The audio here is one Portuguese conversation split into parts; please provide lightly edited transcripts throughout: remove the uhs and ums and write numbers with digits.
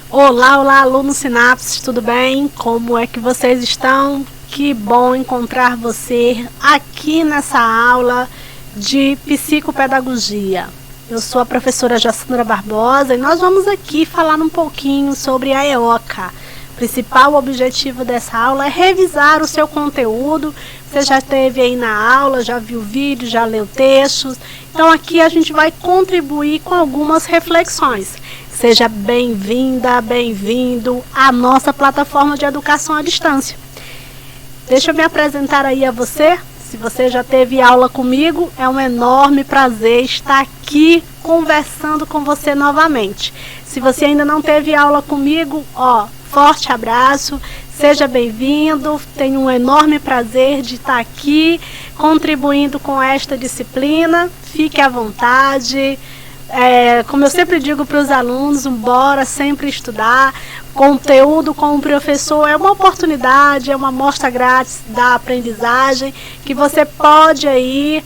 Olá, olá, alunos Sinapses, tudo bem? Como é que vocês estão? Que bom encontrar você aqui nessa aula de psicopedagogia. Eu sou a professora Jassandra Barbosa e nós vamos aqui falar um pouquinho sobre a EOCA. O principal objetivo dessa aula é revisar o seu conteúdo. Você já esteve aí na aula, já viu vídeo, já leu textos. Então aqui a gente vai contribuir com algumas reflexões. Seja bem-vinda, bem-vindo à nossa plataforma de educação à distância. Deixa eu me apresentar aí a você. Se você já teve aula comigo, é um enorme prazer estar aqui conversando com você novamente. Se você ainda não teve aula comigo, forte abraço, seja bem-vindo. Tenho um enorme prazer de estar aqui contribuindo com esta disciplina. Fique à vontade. Como eu sempre digo para os alunos, bora sempre estudar. Conteúdo com o professor é uma oportunidade, é uma amostra grátis da aprendizagem que você pode aí,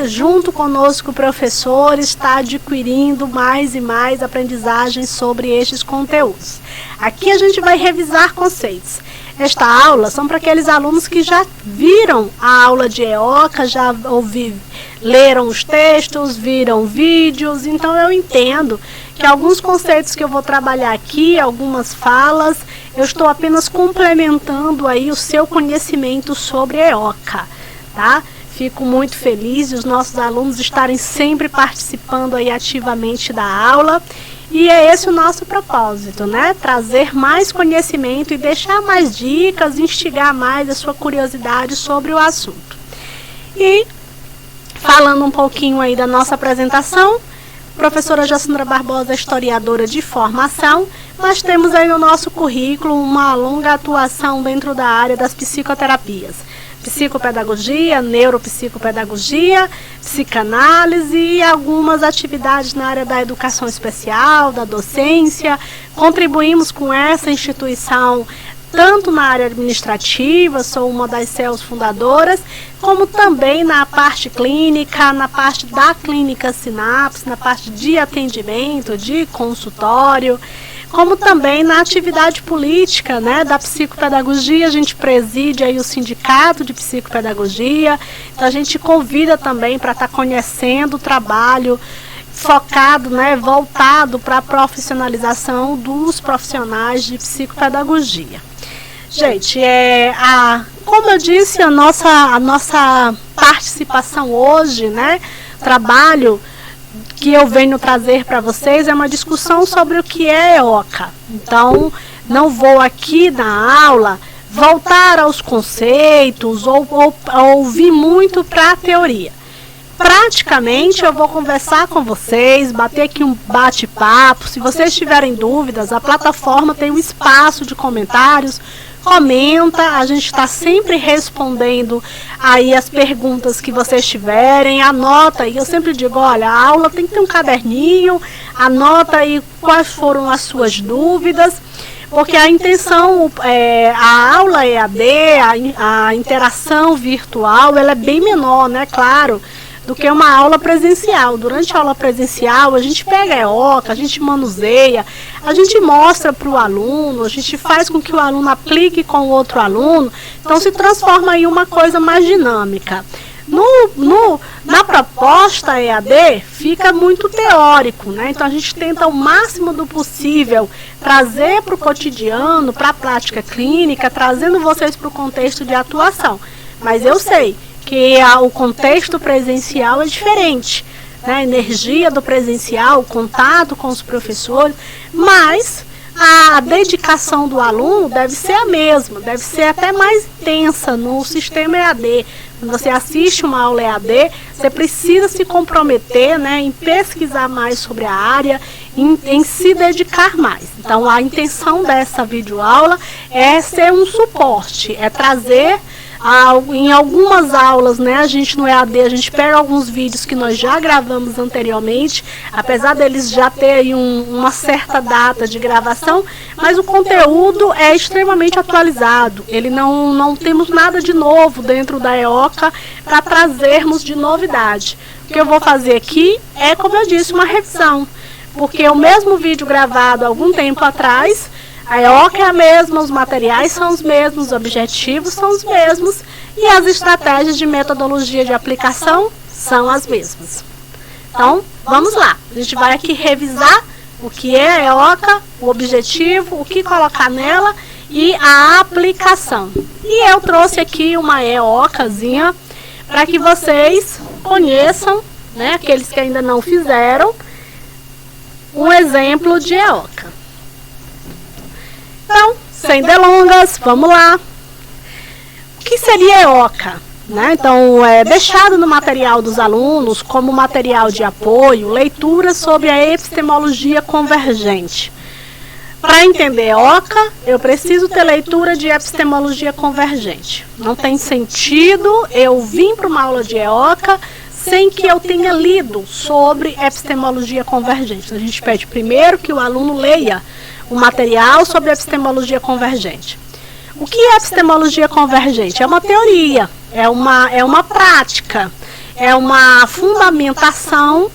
junto conosco, professor, estar adquirindo mais e mais aprendizagens sobre estes conteúdos. Aqui a gente vai revisar conceitos. Esta aula são para aqueles alunos que já viram a aula de EOCA, já leram os textos, viram vídeos. Então eu entendo que alguns conceitos que eu vou trabalhar aqui, algumas falas, eu estou apenas complementando aí o seu conhecimento sobre EOCA, tá? Fico muito feliz de os nossos alunos estarem sempre participando aí ativamente da aula. E é esse o nosso propósito, Trazer mais conhecimento e deixar mais dicas, instigar mais a sua curiosidade sobre o assunto. E falando um pouquinho aí da nossa apresentação, professora Jassandra Barbosa, historiadora de formação, nós temos aí no nosso currículo uma longa atuação dentro da área das psicoterapias. Psicopedagogia, neuropsicopedagogia, psicanálise e algumas atividades na área da educação especial, da docência. Contribuímos com essa instituição tanto na área administrativa, sou uma das CELs fundadoras, como também na parte clínica, na parte da clínica Sinapse, na parte de atendimento, de consultório, como também na atividade política, da psicopedagogia. A gente preside aí o Sindicato de Psicopedagogia, então a gente convida também para estar conhecendo o trabalho focado, voltado para a profissionalização dos profissionais de psicopedagogia. Gente, como eu disse, a nossa participação hoje, trabalho que eu venho trazer para vocês é uma discussão sobre o que é EOCA. Então, não vou aqui na aula voltar aos conceitos ou ouvir muito para a teoria. Praticamente eu vou conversar com vocês, bater aqui um bate-papo. Se vocês tiverem dúvidas, a plataforma tem um espaço de comentários. Comenta, a gente está sempre respondendo aí as perguntas que vocês tiverem. Anota aí, eu sempre digo, olha, a aula tem que ter um caderninho, anota aí quais foram as suas dúvidas, porque a intenção, a aula EAD, a interação virtual, ela é bem menor, claro, do que uma aula presencial. Durante a aula presencial, a gente pega a EOCA, a gente manuseia, a gente mostra para o aluno, a gente faz com que o aluno aplique com o outro aluno, então se transforma em uma coisa mais dinâmica. Na proposta EAD, fica muito teórico, Então a gente tenta o máximo do possível trazer para o cotidiano, para a prática clínica, trazendo vocês para o contexto de atuação. Mas eu sei que o contexto presencial é diferente, a energia do presencial, o contato com os professores, mas a dedicação do aluno deve ser a mesma, deve ser até mais intensa no sistema EAD. Quando você assiste uma aula EAD, você precisa se comprometer, em pesquisar mais sobre a área, em se dedicar mais. Então, a intenção dessa videoaula é ser um suporte, é trazer em algumas aulas, a gente no EAD, a gente pega alguns vídeos que nós já gravamos anteriormente, apesar deles já terem uma certa data de gravação, mas o conteúdo é extremamente atualizado. Ele não temos nada de novo dentro da EOCA para trazermos de novidade. O que eu vou fazer aqui é, como eu disse, uma revisão. porque o mesmo vídeo gravado há algum tempo atrás, a EOCA é a mesma, os materiais são os mesmos, os objetivos são os mesmos e as estratégias de metodologia de aplicação são as mesmas. Então, vamos lá. A gente vai aqui revisar o que é a EOCA, o objetivo, o que colocar nela e a aplicação. E eu trouxe aqui uma EOCazinha para que vocês conheçam, né, aqueles que ainda não fizeram, um exemplo de EOCA. Então, sem delongas, vamos lá. O que seria EOCA? Né? Então, é deixado no material dos alunos como material de apoio, leitura sobre a epistemologia convergente. Para entender EOCA, eu preciso ter leitura de epistemologia convergente. Não tem sentido eu vir para uma aula de EOCA sem que eu tenha lido sobre epistemologia convergente. Então, a gente pede primeiro que o aluno leia o material sobre epistemologia convergente. O que é epistemologia convergente? É uma teoria, é uma prática, é uma fundamentação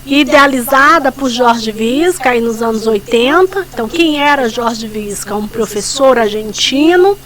idealizada por Jorge Visca aí nos anos 80. Então, quem era Jorge Visca? Um professor argentino.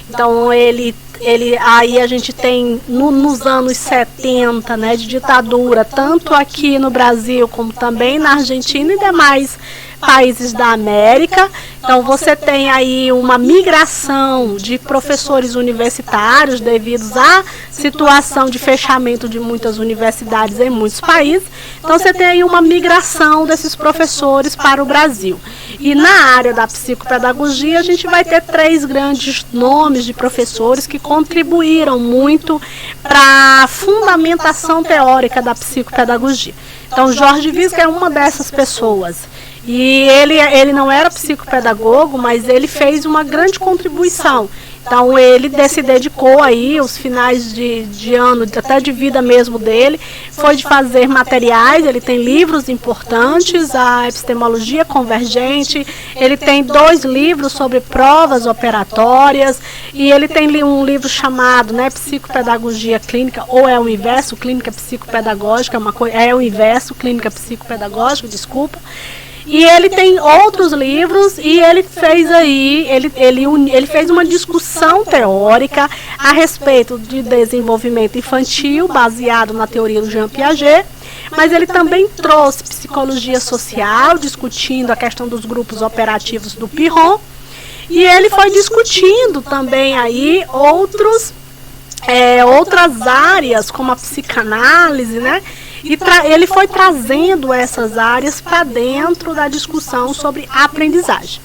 Então, aí a gente tem nos anos 70, né, de ditadura, tanto aqui no Brasil como também na Argentina e demais países da América. Então, você tem aí uma migração de professores universitários devido à situação de fechamento de muitas universidades em muitos países. Então, você tem aí uma migração desses professores para o Brasil. E na área da psicopedagogia, a gente vai ter 3 grandes nomes de professores que contribuíram muito para a fundamentação teórica da psicopedagogia. Então, Jorge Visca é uma dessas pessoas. E ele não era psicopedagogo, mas ele fez uma grande contribuição. Então, ele se dedicou aí, os finais de ano, até de vida mesmo dele, foi de fazer materiais. Ele tem livros importantes, a epistemologia convergente, ele tem 2 livros sobre provas operatórias, e ele tem um livro chamado, né, Psicopedagogia Clínica, ou é o inverso, Clínica Psicopedagógica, é o inverso, Clínica Psicopedagógica, desculpa. E ele tem outros livros e ele fez aí, ele fez uma discussão teórica a respeito de desenvolvimento infantil, baseado na teoria do Jean Piaget, mas ele também trouxe psicologia social, discutindo a questão dos grupos operativos do Piron, e ele foi discutindo também aí outras áreas, como a psicanálise, né? E ele foi trazendo essas áreas para dentro da discussão sobre aprendizagem.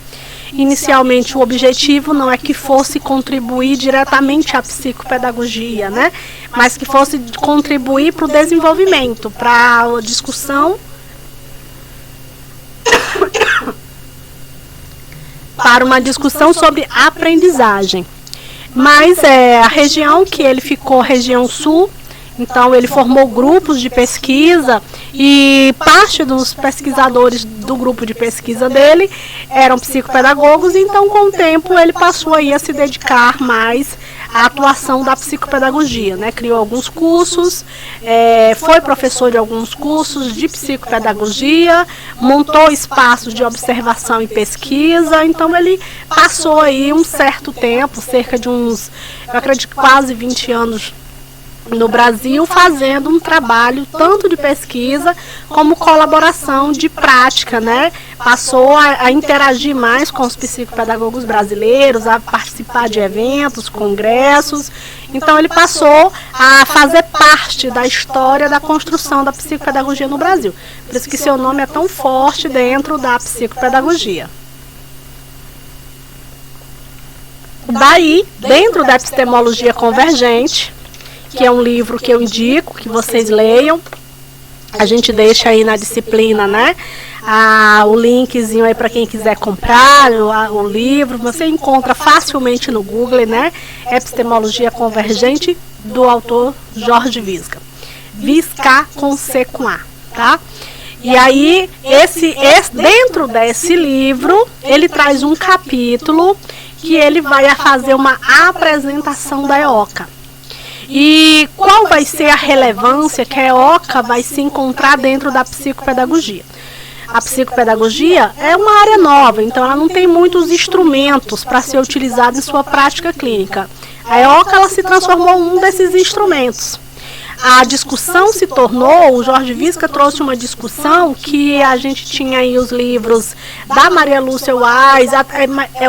Inicialmente, o objetivo não é que fosse contribuir diretamente à psicopedagogia, né? Mas que fosse contribuir para o desenvolvimento, para a discussão, para uma discussão sobre aprendizagem. Mas a região que ele ficou, região sul, então ele formou grupos de pesquisa e parte dos pesquisadores do grupo de pesquisa dele eram psicopedagogos, então com o tempo ele passou aí a se dedicar mais à atuação da psicopedagogia, né? Criou alguns cursos, foi professor de alguns cursos de psicopedagogia, montou espaços de observação e pesquisa, então ele passou aí um certo tempo, cerca de uns, eu acredito, quase 20 anos no Brasil, fazendo um trabalho tanto de pesquisa como colaboração de prática, né? Passou a interagir mais com os psicopedagogos brasileiros, a participar de eventos, congressos. Então ele passou a fazer parte da história da construção da psicopedagogia no Brasil. Por isso que seu nome é tão forte dentro da psicopedagogia. Daí, dentro da epistemologia convergente, que é um livro que eu indico que vocês leiam, a gente deixa aí na disciplina, né? O linkzinho aí para quem quiser comprar o livro, você encontra facilmente no Google, né? Epistemologia Convergente, do autor Jorge Visca. Visca com C com A, tá? E aí, dentro desse livro, ele traz um capítulo que ele vai fazer uma apresentação da EOCA. E qual vai ser a relevância que a EOCA vai se encontrar dentro da psicopedagogia? a psicopedagogia é uma área nova, então ela não tem muitos instrumentos para ser utilizada em sua prática clínica. A EOCA ela se transformou em um desses instrumentos. A discussão se tornou, o Jorge Visca trouxe uma discussão que a gente tinha aí os livros da Maria Lúcia Wise,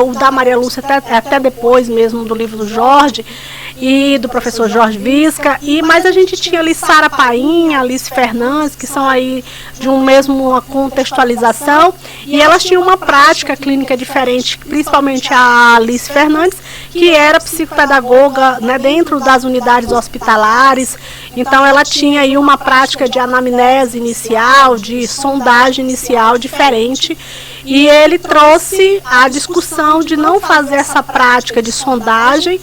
o da Maria Lúcia até depois mesmo do livro do Jorge, e do professor Jorge Visca, mas a gente tinha ali Sara Painha, Alice Fernandes, que são aí de uma mesma contextualização, e elas tinham uma prática clínica diferente, principalmente a Alice Fernandes, que era psicopedagoga, né, dentro das unidades hospitalares. Então ela tinha aí uma prática de anamnese inicial, de sondagem inicial diferente, e ele trouxe a discussão de não fazer essa prática de sondagem,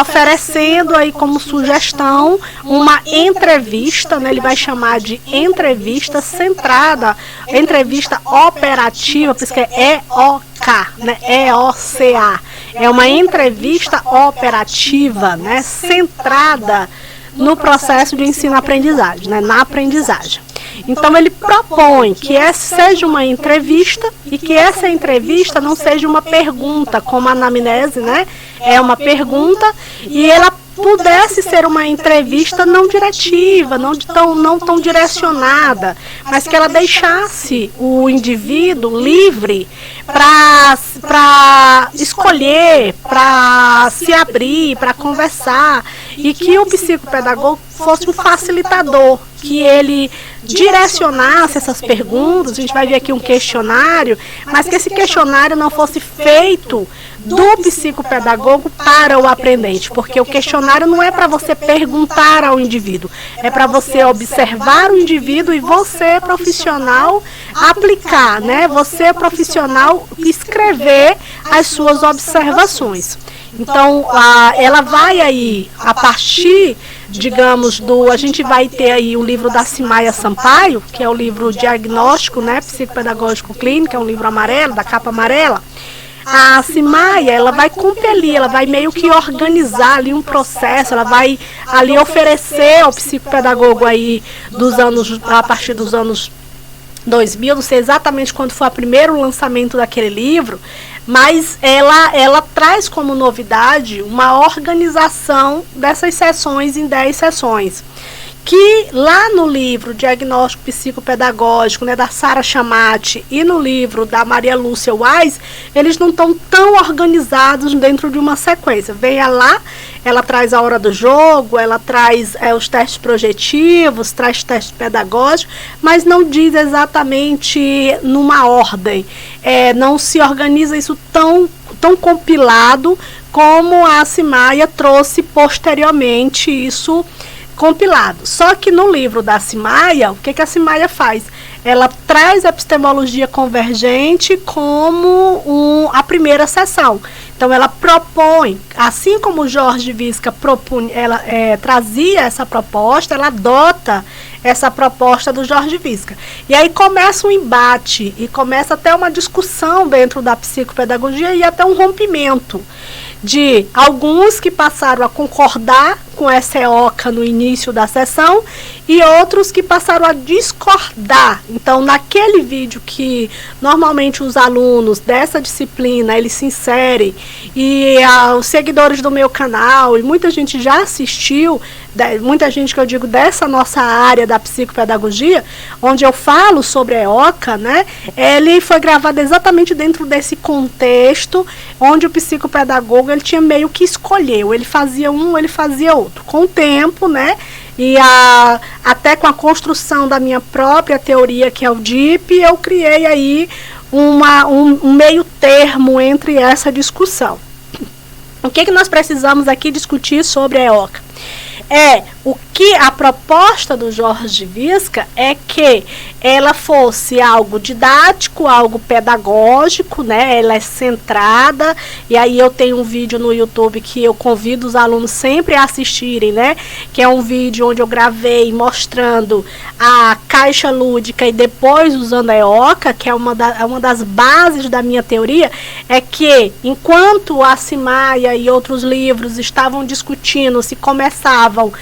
oferecendo aí como sugestão uma entrevista, né, ele vai chamar de entrevista centrada, entrevista operativa, por isso que é EOK, né, EOCA, é uma entrevista operativa, né, centrada no processo de ensino-aprendizagem, né, na aprendizagem. Então ele propõe que essa seja uma entrevista e que essa entrevista não seja uma pergunta, como a anamnese, né? É uma pergunta e ela pudesse ser uma entrevista não diretiva, não tão direcionada, mas que ela deixasse o indivíduo livre para escolher, para se abrir, para conversar, e que o psicopedagogo fosse um facilitador, que ele direcionasse essas perguntas. A gente vai ver aqui um questionário, mas que esse questionário não fosse feito do psicopedagogo para o aprendente, porque o questionário não é para você perguntar ao indivíduo, é para você observar o indivíduo e você, profissional, aplicar, né? Você, profissional, escrever as suas observações. Então, ela vai aí, a partir, digamos, a gente vai ter aí o livro da Simaia Sampaio, que é o livro diagnóstico, né, psicopedagógico clínico, é um livro amarelo, da capa amarela. A Simaia, ela vai compelir, ela vai meio que organizar ali um processo, ela vai ali oferecer ao psicopedagogo aí a partir dos anos 2000, não sei exatamente quando foi o primeiro lançamento daquele livro, mas ela traz como novidade uma organização dessas sessões em 10 sessões. Que lá no livro Diagnóstico Psicopedagógico, né, da Sara Chamati, e no livro da Maria Lúcia Wise, eles não estão tão organizados dentro de uma sequência. Venha lá, ela traz a hora do jogo, ela traz os testes projetivos, traz testes pedagógicos, mas não diz exatamente numa ordem. Não se organiza isso tão compilado como a Simaia trouxe posteriormente isso compilado. Só que no livro da Simaia, o que a Simaia faz? Ela traz a epistemologia convergente como a primeira sessão. Então ela propõe, assim como o Jorge Visca trazia essa proposta, ela adota essa proposta do Jorge Visca. E aí começa um embate e começa até uma discussão dentro da psicopedagogia e até um rompimento de alguns que passaram a concordar com essa EOCA no início da sessão e outros que passaram a discordar. Então, naquele vídeo que normalmente os alunos dessa disciplina, eles se inserem, e os seguidores do meu canal, e muita gente já assistiu, muita gente que eu digo dessa nossa área da psicopedagogia, onde eu falo sobre a EOCA, né? Ele foi gravado exatamente dentro desse contexto, onde o psicopedagogo ele tinha meio que escolher, ou ele fazia um, ou ele fazia outro. Com o tempo, né? E até com a construção da minha própria teoria, que é o DIP, eu criei aí um meio termo entre essa discussão. O que nós precisamos aqui discutir sobre a EOCA? O que a proposta do Jorge Visca é que ela fosse algo didático, algo pedagógico, né? Ela é centrada, e aí eu tenho um vídeo no YouTube que eu convido os alunos sempre a assistirem, né? Que é um vídeo onde eu gravei mostrando a caixa lúdica e depois usando a EOCA, que é uma das bases da minha teoria, é que enquanto a Simaia e outros livros estavam discutindo se começavam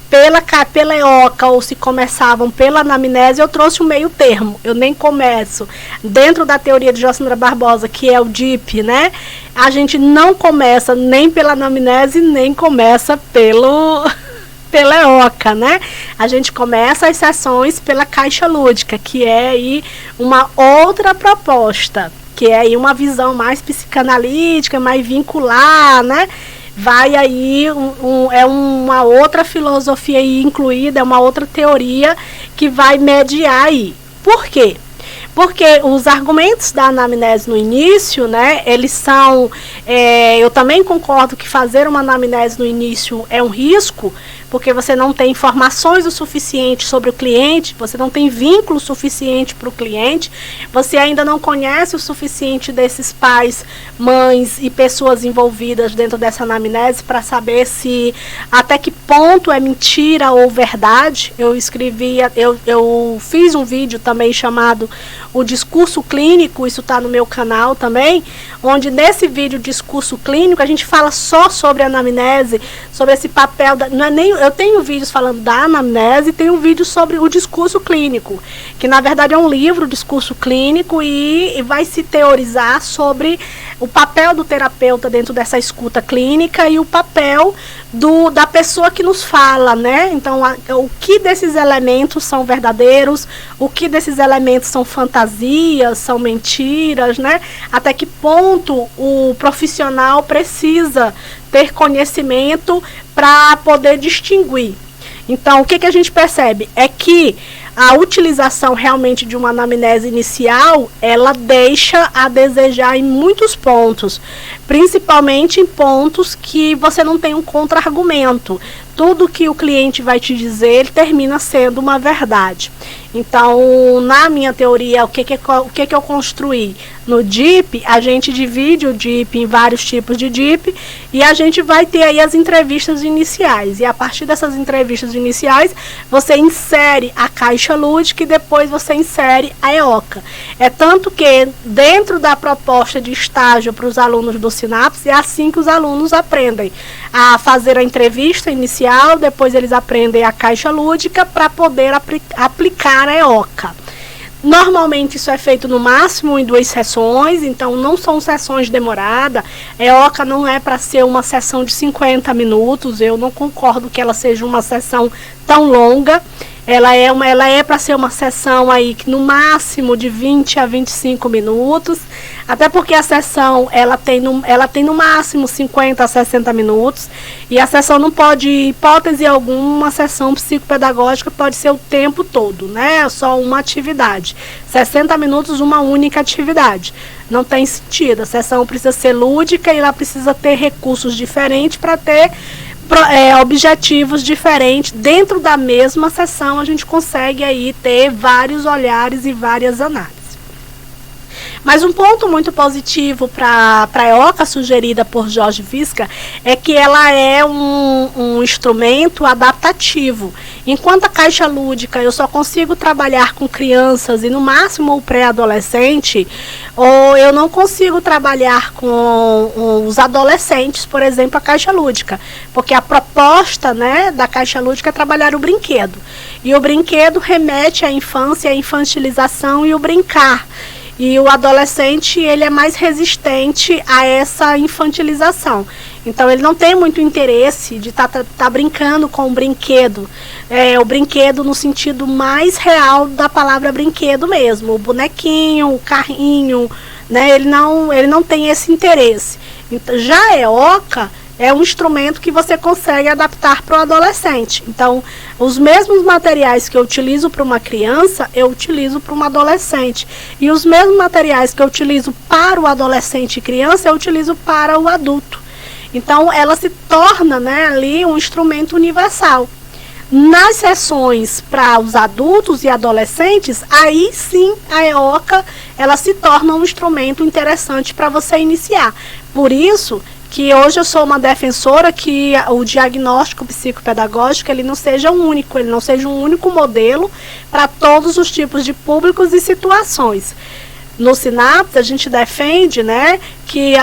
pela EOCA ou se começavam pela anamnese, eu trouxe um meio termo. Eu nem começo dentro da teoria de Jossandra Barbosa, que é o DIP, né? A gente não começa nem pela anamnese, nem começa pela EOCA, né? A gente começa as sessões pela caixa lúdica, que é aí uma outra proposta, que é aí uma visão mais psicanalítica, mais vincular, né? Vai aí, é uma outra filosofia aí incluída, é uma outra teoria que vai mediar aí. Por quê? Porque os argumentos da anamnese no início, né, eles são, eu também concordo que fazer uma anamnese no início é um risco, porque você não tem informações o suficiente sobre o cliente, você não tem vínculo suficiente para o cliente, você ainda não conhece o suficiente desses pais, mães e pessoas envolvidas dentro dessa anamnese para saber se até que ponto é mentira ou verdade. Eu fiz um vídeo também chamado O Discurso Clínico, isso está no meu canal também, onde nesse vídeo Discurso Clínico a gente fala só sobre a anamnese, sobre esse papel, não é nem, eu tenho vídeos falando da anamnese e tenho um vídeo sobre o discurso clínico, que na verdade é um livro, Discurso Clínico, e vai se teorizar sobre o papel do terapeuta dentro dessa escuta clínica e o papel da pessoa que nos fala, né? Então, o que desses elementos são verdadeiros, o que desses elementos são fantasias, são mentiras, né? Até que ponto o profissional precisa ter conhecimento para poder distinguir. Então, o que a gente percebe? É que a utilização realmente de uma anamnese inicial, ela deixa a desejar em muitos pontos, principalmente em pontos que você não tem um contra-argumento. Tudo que o cliente vai te dizer, ele termina sendo uma verdade. Então, na minha teoria, o que eu construí? No DIP, a gente divide o DIP em vários tipos de DIP e a gente vai ter aí as entrevistas iniciais. E a partir dessas entrevistas iniciais, você insere a caixa lúdica e depois você insere a EOCA. É tanto que, dentro da proposta de estágio para os alunos do Sinapse, é assim que os alunos aprendem a fazer a entrevista inicial, depois eles aprendem a caixa lúdica para poder aplicar a EOCA. Normalmente isso é feito no máximo em 2 sessões, então não são sessões demoradas. A EOCA não é para ser uma sessão de 50 minutos, eu não concordo que ela seja uma sessão tão longa. Ela é para ser uma sessão aí que no máximo de 20 a 25 minutos, até porque a sessão ela tem no máximo 50 a 60 minutos, e a sessão não pode, hipótese alguma, uma sessão psicopedagógica pode ser o tempo todo, né? Só uma atividade. 60 minutos, uma única atividade. Não tem sentido. A sessão precisa ser lúdica e ela precisa ter recursos diferentes para ter objetivos diferentes. Dentro da mesma sessão a gente consegue aí ter vários olhares e várias análises. Mas um ponto muito positivo para a EOCA sugerida por Jorge Visca é que ela é um instrumento adaptativo. Enquanto a caixa lúdica eu só consigo trabalhar com crianças e no máximo o pré-adolescente, ou eu não consigo trabalhar com os adolescentes, por exemplo, a caixa lúdica, porque a proposta, né, da caixa lúdica é trabalhar o brinquedo. E o brinquedo remete à infância, à infantilização e o brincar. E o adolescente, ele é mais resistente a essa infantilização. Então, ele não tem muito interesse de estar brincando com o brinquedo. O brinquedo no sentido mais real da palavra brinquedo mesmo. O bonequinho, o carrinho, né? Ele não tem esse interesse. Então, já a EOCA é um instrumento que você consegue adaptar para o adolescente. Então, os mesmos materiais que eu utilizo para uma criança, eu utilizo para uma adolescente. E os mesmos materiais que eu utilizo para o adolescente e criança, eu utilizo para o adulto. Então, ela se torna, né, ali um instrumento universal. Nas sessões para os adultos e adolescentes, aí sim a EOCA ela se torna um instrumento interessante para você iniciar. Por isso que hoje eu sou uma defensora que o diagnóstico psicopedagógico ele não seja único, ele não seja um único modelo para todos os tipos de públicos e situações. no Sinapse, a gente defende, né, que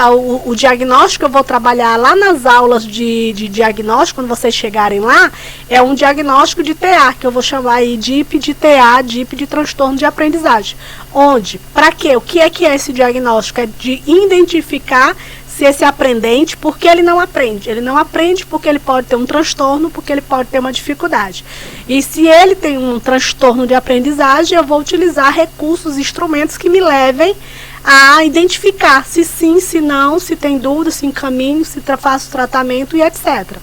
o diagnóstico que eu vou trabalhar lá nas aulas de diagnóstico, quando vocês chegarem lá, é um diagnóstico de TA, que eu vou chamar aí DIP de TA, DIP de transtorno de aprendizagem. Onde? Para quê? O que é esse diagnóstico? É de identificar se esse aprendente, porque ele não aprende. Ele não aprende porque ele pode ter um transtorno, porque ele pode ter uma dificuldade. E se ele tem um transtorno de aprendizagem, eu vou utilizar recursos, instrumentos que me levem a identificar se sim, se não, se tem dúvida, se encaminho, se faço tratamento e etc.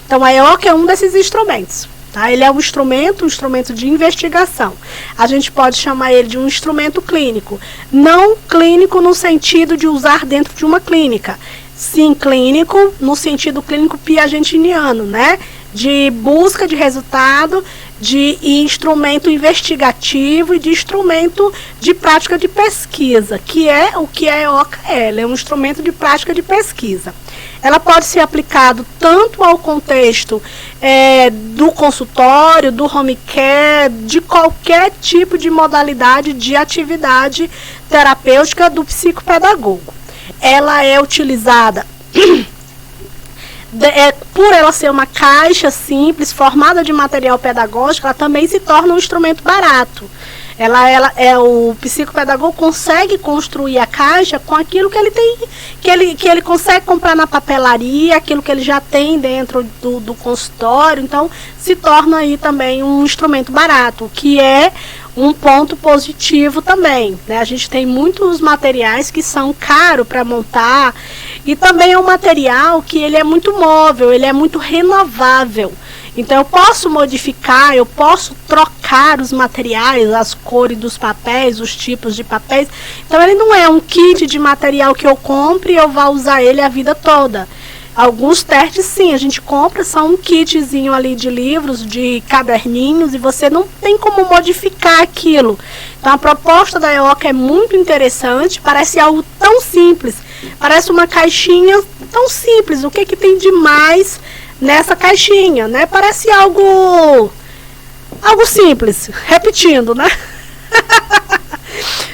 Então, a EOC é um desses instrumentos. Tá? Ele é um instrumento de investigação. A gente pode chamar ele de um instrumento clínico. Não clínico no sentido de usar dentro de uma clínica. Sim, clínico no sentido clínico piagentiniano, né? De busca de resultado, de instrumento investigativo e de instrumento de prática de pesquisa, que é o que a EOCA é. Ela é um instrumento de prática de pesquisa. Ela pode ser aplicado tanto ao contexto do consultório, do home care, de qualquer tipo de modalidade de atividade terapêutica do psicopedagogo. Ela é utilizada por ela ser uma caixa simples, formada de material pedagógico, ela também se torna um instrumento barato. O psicopedagogo consegue construir a caixa com aquilo que ele tem, que ele consegue comprar na papelaria, aquilo que ele já tem dentro do consultório. Então, se torna aí também um instrumento barato, que é um ponto positivo também, né? A gente tem muitos materiais que são caros para montar, e também é um material que ele é muito móvel, ele é muito renovável. Então, eu posso modificar, eu posso trocar os materiais, as cores dos papéis, os tipos de papéis. Então, ele não é um kit de material que eu compre e eu vá usar ele a vida toda. Alguns testes, sim, a gente compra só um kitzinho ali de livros, de caderninhos, e você não tem como modificar aquilo. Então, a proposta da EOCA é muito interessante, parece algo tão simples, parece uma caixinha tão simples. O que tem de mais nessa caixinha, né? Parece algo simples, repetindo, né?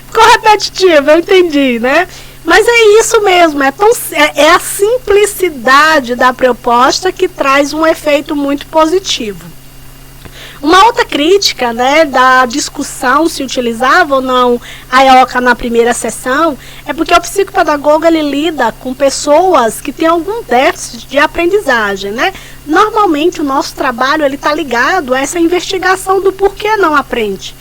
Ficou repetitivo, eu entendi, né? Mas é isso mesmo, é a simplicidade da proposta que traz um efeito muito positivo. Uma outra crítica, né, da discussão se utilizava ou não a EOCA na primeira sessão é porque o psicopedagogo ele lida com pessoas que têm algum déficit de aprendizagem, né? Normalmente o nosso trabalho ele está ligado a essa investigação do porquê não aprende.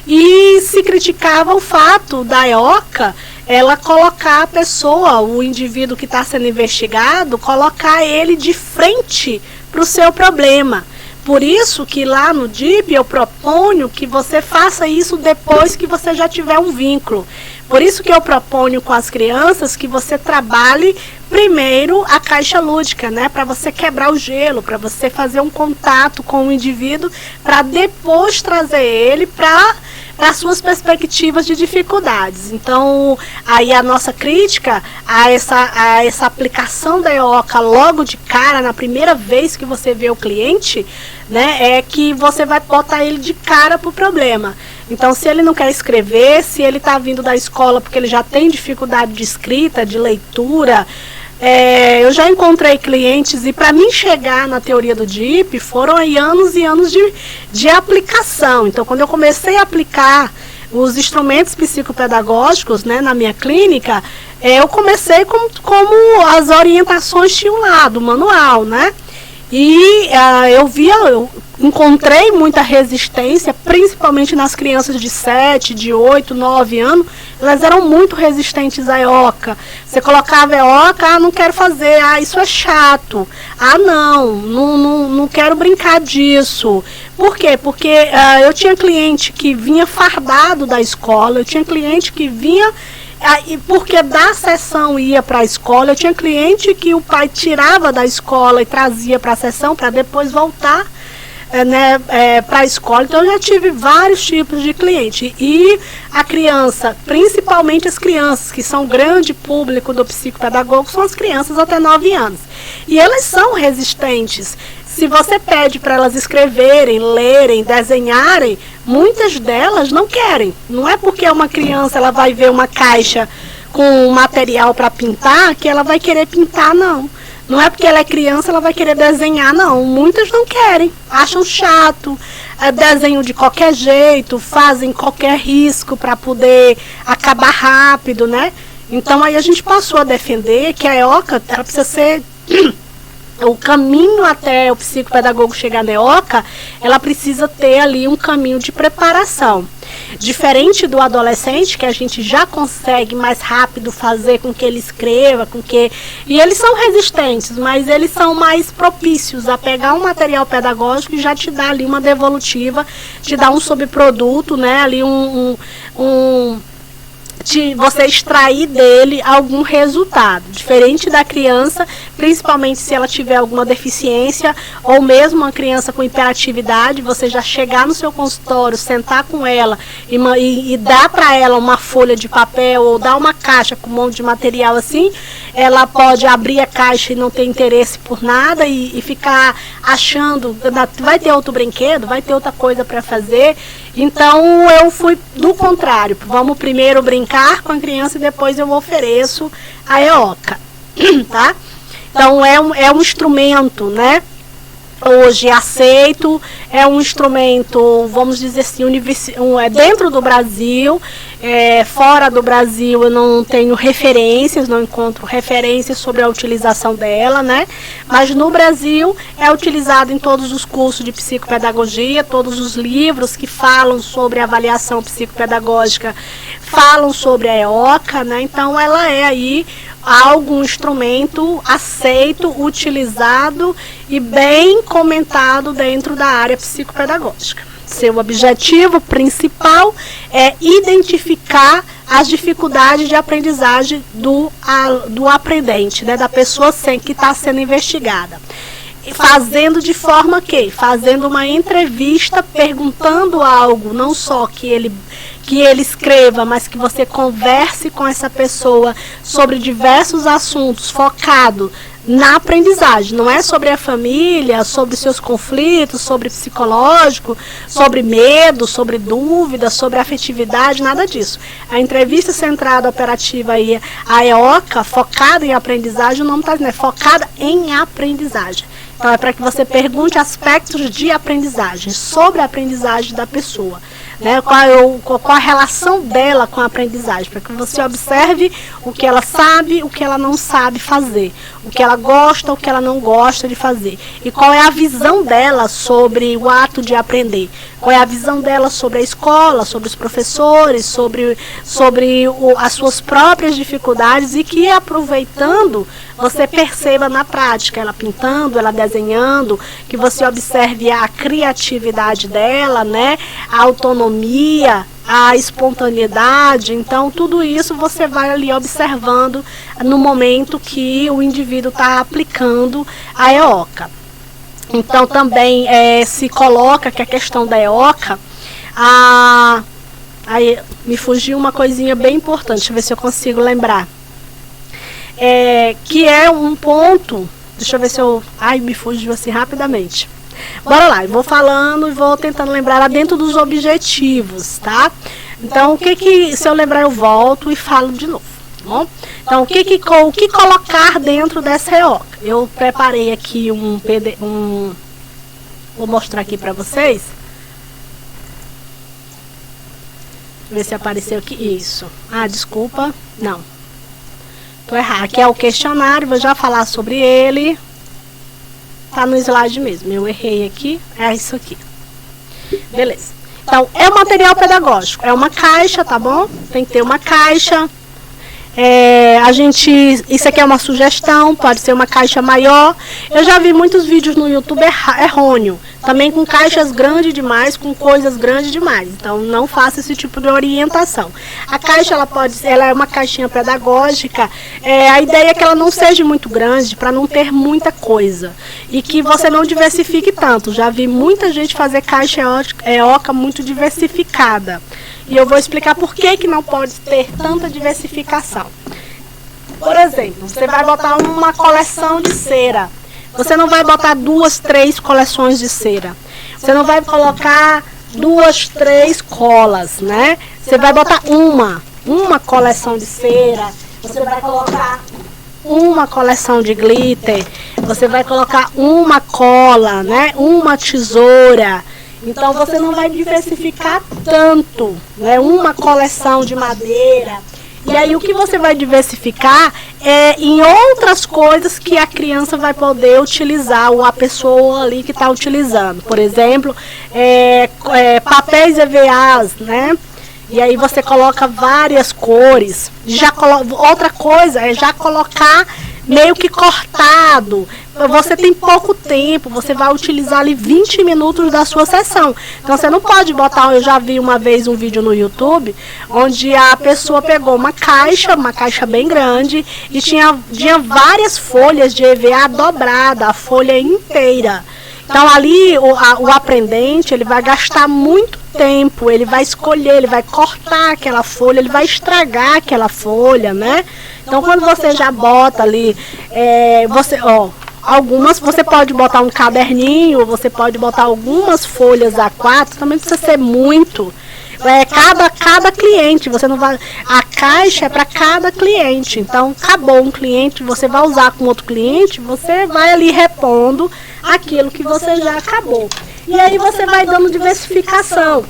E se criticava o fato da EOCA ela colocar a pessoa, o indivíduo que está sendo investigado, colocar ele de frente para o seu problema. Por isso que lá no DIP eu proponho que você faça isso depois que você já tiver um vínculo. Por isso que eu proponho com as crianças que você trabalhe primeiro a caixa lúdica, né? Para você quebrar o gelo, para você fazer um contato com o indivíduo, para depois trazer ele para as suas perspectivas de dificuldades. Então, aí a nossa crítica a essa aplicação da EOCA logo de cara, na primeira vez que você vê o cliente, né, é que você vai botar ele de cara para o problema. Então, se ele não quer escrever, se ele está vindo da escola porque ele já tem dificuldade de escrita, de leitura, eu já encontrei clientes, e para mim chegar na teoria do DIP foram aí anos e anos de aplicação. Então, quando eu comecei a aplicar os instrumentos psicopedagógicos, né, na minha clínica, eu comecei como as orientações tinham lá do manual, né? E eu encontrei muita resistência, principalmente nas crianças de 7, de 8, 9 anos. Elas eram muito resistentes à EOCA. Você colocava EOCA, não quero fazer, isso é chato. Não quero brincar disso. Por quê? Porque eu tinha cliente que vinha fardado da escola, eu tinha cliente que vinha porque da sessão ia para a escola, eu tinha cliente que o pai tirava da escola e trazia para a sessão para depois voltar para a escola. Então, eu já tive vários tipos de cliente. E a criança, principalmente as crianças que são grande público do psicopedagogo, são as crianças até 9 anos. E elas são resistentes. Se você pede para elas escreverem, lerem, desenharem, muitas delas não querem. Não é porque uma criança ela vai ver uma caixa com material para pintar que ela vai querer pintar, não. Não é porque ela é criança ela vai querer desenhar, não. Muitas não querem, acham chato, desenham de qualquer jeito, fazem qualquer risco para poder acabar rápido, né? Então aí a gente passou a defender que a EOCA ela precisa ser o caminho até o psicopedagogo chegar na EOCA, ela precisa ter ali um caminho de preparação. Diferente do adolescente, que a gente já consegue mais rápido fazer com que ele escreva, e eles são resistentes, mas eles são mais propícios a pegar um material pedagógico e já te dar ali uma devolutiva, te dar um subproduto, né, ali de você extrair dele algum resultado, diferente da criança, principalmente se ela tiver alguma deficiência, ou mesmo uma criança com hiperatividade, você já chegar no seu consultório, sentar com ela e dar para ela uma folha de papel ou dar uma caixa com um monte de material assim, ela pode abrir a caixa e não ter interesse por nada e ficar achando, vai ter outro brinquedo, vai ter outra coisa para fazer. Então eu fui do contrário, vamos primeiro brincar com a criança e depois eu ofereço a EOCA, tá? Então é um instrumento, né? Hoje aceito, é um instrumento, vamos dizer assim, dentro do Brasil, fora do Brasil eu não tenho referências, não encontro referências sobre a utilização dela, né? Mas no Brasil é utilizado em todos os cursos de psicopedagogia, todos os livros que falam sobre avaliação psicopedagógica falam sobre a EOCA, né? Então ela é aí algum instrumento aceito, utilizado e bem comentado dentro da área psicopedagógica. Seu objetivo principal é identificar as dificuldades de aprendizagem do aprendente, né, da pessoa que está sendo investigada. Fazendo de forma que? Fazendo uma entrevista, perguntando algo, não só que ele escreva, mas que você converse com essa pessoa sobre diversos assuntos, focado na aprendizagem. Não é sobre a família, sobre seus conflitos, sobre psicológico, sobre medo, sobre dúvida, sobre afetividade, nada disso. A entrevista centrada operativa aí, a EOCA, focada em aprendizagem, o nome está dizendo, é focada em aprendizagem. Então é para que você pergunte aspectos de aprendizagem, sobre a aprendizagem da pessoa. Né, qual a relação dela com a aprendizagem, para que você observe o que ela sabe, o que ela não sabe fazer, o que ela gosta, o que ela não gosta de fazer, e qual é a visão dela sobre o ato de aprender, qual é a visão dela sobre a escola, sobre os professores, sobre as suas próprias dificuldades, e que aproveitando você perceba na prática, ela pintando, ela desenhando, que você observe a criatividade dela, né, a autonomia, a espontaneidade. Então tudo isso você vai ali observando no momento que o indivíduo está aplicando a EOCA. Então também se coloca que a questão da EOCA, aí me fugiu uma coisinha bem importante, deixa eu ver se eu consigo lembrar. Que é um ponto, deixa eu ver se eu... me fugiu assim rapidamente. Bora lá, eu vou falando e vou tentando lembrar lá dentro dos objetivos, tá? Então, se eu lembrar eu volto e falo de novo, tá bom? Então, o que colocar dentro dessa EOCA? Eu preparei aqui vou mostrar aqui para vocês. Ver se apareceu aqui, isso. Desculpa, não. Tô errado, aqui é o questionário, vou já falar sobre ele. Tá no slide mesmo, eu errei aqui, é isso aqui. Beleza. Então, é um material pedagógico, é uma caixa, tá bom? Tem que ter uma caixa. Isso aqui é uma sugestão, pode ser uma caixa maior. Eu já vi muitos vídeos no YouTube errôneo, também com caixas grandes demais, com coisas grandes demais. Então não faça esse tipo de orientação. A caixa ela é uma caixinha pedagógica. A ideia é que ela não seja muito grande, para não ter muita coisa, e que você não diversifique tanto. Já vi muita gente fazer caixa EOCA muito diversificada. E eu vou explicar por que não pode ter tanta diversificação. Por exemplo, você vai botar uma coleção de cera. Você não vai botar 2, 3 coleções de cera. Você não vai colocar 2, 3 colas, né? Você vai botar uma coleção de cera, você vai colocar uma coleção de glitter, você vai colocar uma cola, né? Uma tesoura. Então você não vai diversificar tanto, né? Uma coleção de madeira. E aí o que você vai diversificar é em outras coisas que a criança vai poder utilizar, ou a pessoa ali que está utilizando. Por exemplo, papéis EVAs, né? E aí você coloca várias cores. Outra coisa é já colocar meio que cortado. Você tem pouco tempo, você vai utilizar ali 20 minutos da sua sessão. Então você não pode botar, eu já vi uma vez um vídeo no YouTube, onde a pessoa pegou uma caixa bem grande, e tinha várias folhas de EVA dobrada, a folha inteira. Então ali o aprendente, ele vai gastar muito tempo, ele vai escolher, ele vai cortar aquela folha, ele vai estragar aquela folha, né? Então quando você já bota ali, algumas você pode botar um caderninho, você pode botar algumas folhas A4, também precisa ser muito. Cada cliente, você não vai. A caixa é para cada cliente. Então, acabou um cliente, você vai usar com outro cliente, você vai ali repondo aquilo que você já acabou. E aí você vai dando diversificação.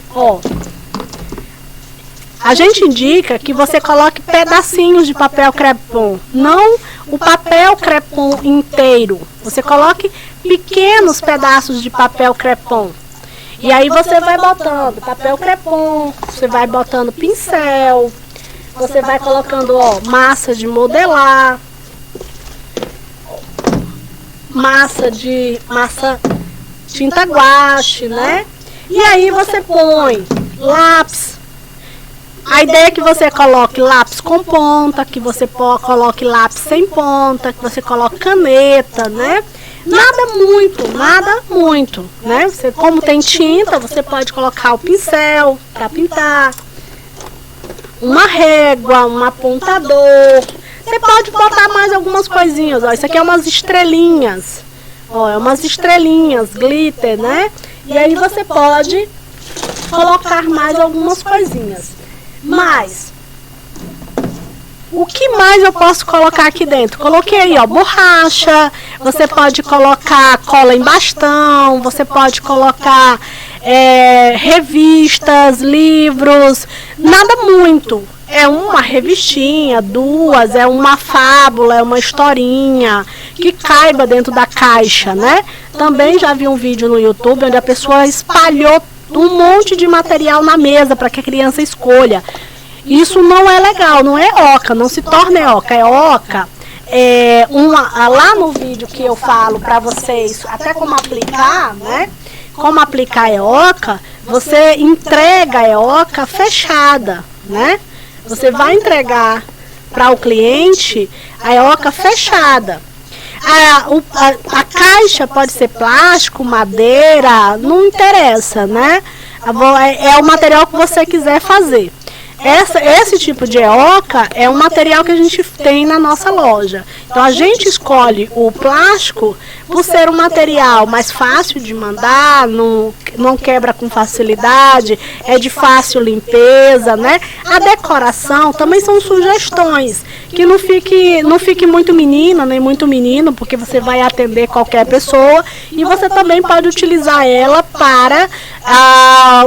A gente indica que você coloque pedacinhos de papel crepom, não o papel crepom inteiro. Você coloque pequenos pedaços de papel crepom. E aí você vai botando papel crepom, você vai botando pincel, você vai colocando massa de modelar, massa tinta guache, né? E aí você põe lápis. A ideia é que você coloque lápis com ponta, que você coloque lápis sem ponta, que você coloque caneta, né? Nada muito, né? Você, como tem tinta, você pode colocar o pincel para pintar, uma régua, um apontador. Você pode botar mais algumas coisinhas, Isso aqui é umas estrelinhas, é umas estrelinhas, glitter, né? E aí você pode colocar mais algumas coisinhas. Mas o que mais eu posso colocar aqui dentro? Coloquei aí, borracha, você pode colocar cola em bastão, você pode colocar revistas, livros, nada muito. É uma revistinha, 2, é uma fábula, é uma historinha que caiba dentro da caixa, né? Também já vi um vídeo no YouTube onde a pessoa espalhou um monte de material na mesa para que a criança escolha. Isso não é legal, não é oca, não se torna oca. Lá no vídeo que eu falo para vocês, até como aplicar, né? Como aplicar a oca, você entrega a oca fechada, né? Você vai entregar para o cliente a oca fechada. A caixa pode ser plástico, madeira, não interessa, né? É o material que você quiser fazer. Esse tipo de oca é um material que a gente tem na nossa loja. Então a gente escolhe o plástico por ser um material mais fácil de mandar, não quebra com facilidade, é de fácil limpeza, né? A decoração também são sugestões, que não fique muito menina nem muito menino, porque você vai atender qualquer pessoa, e você também pode utilizar ela para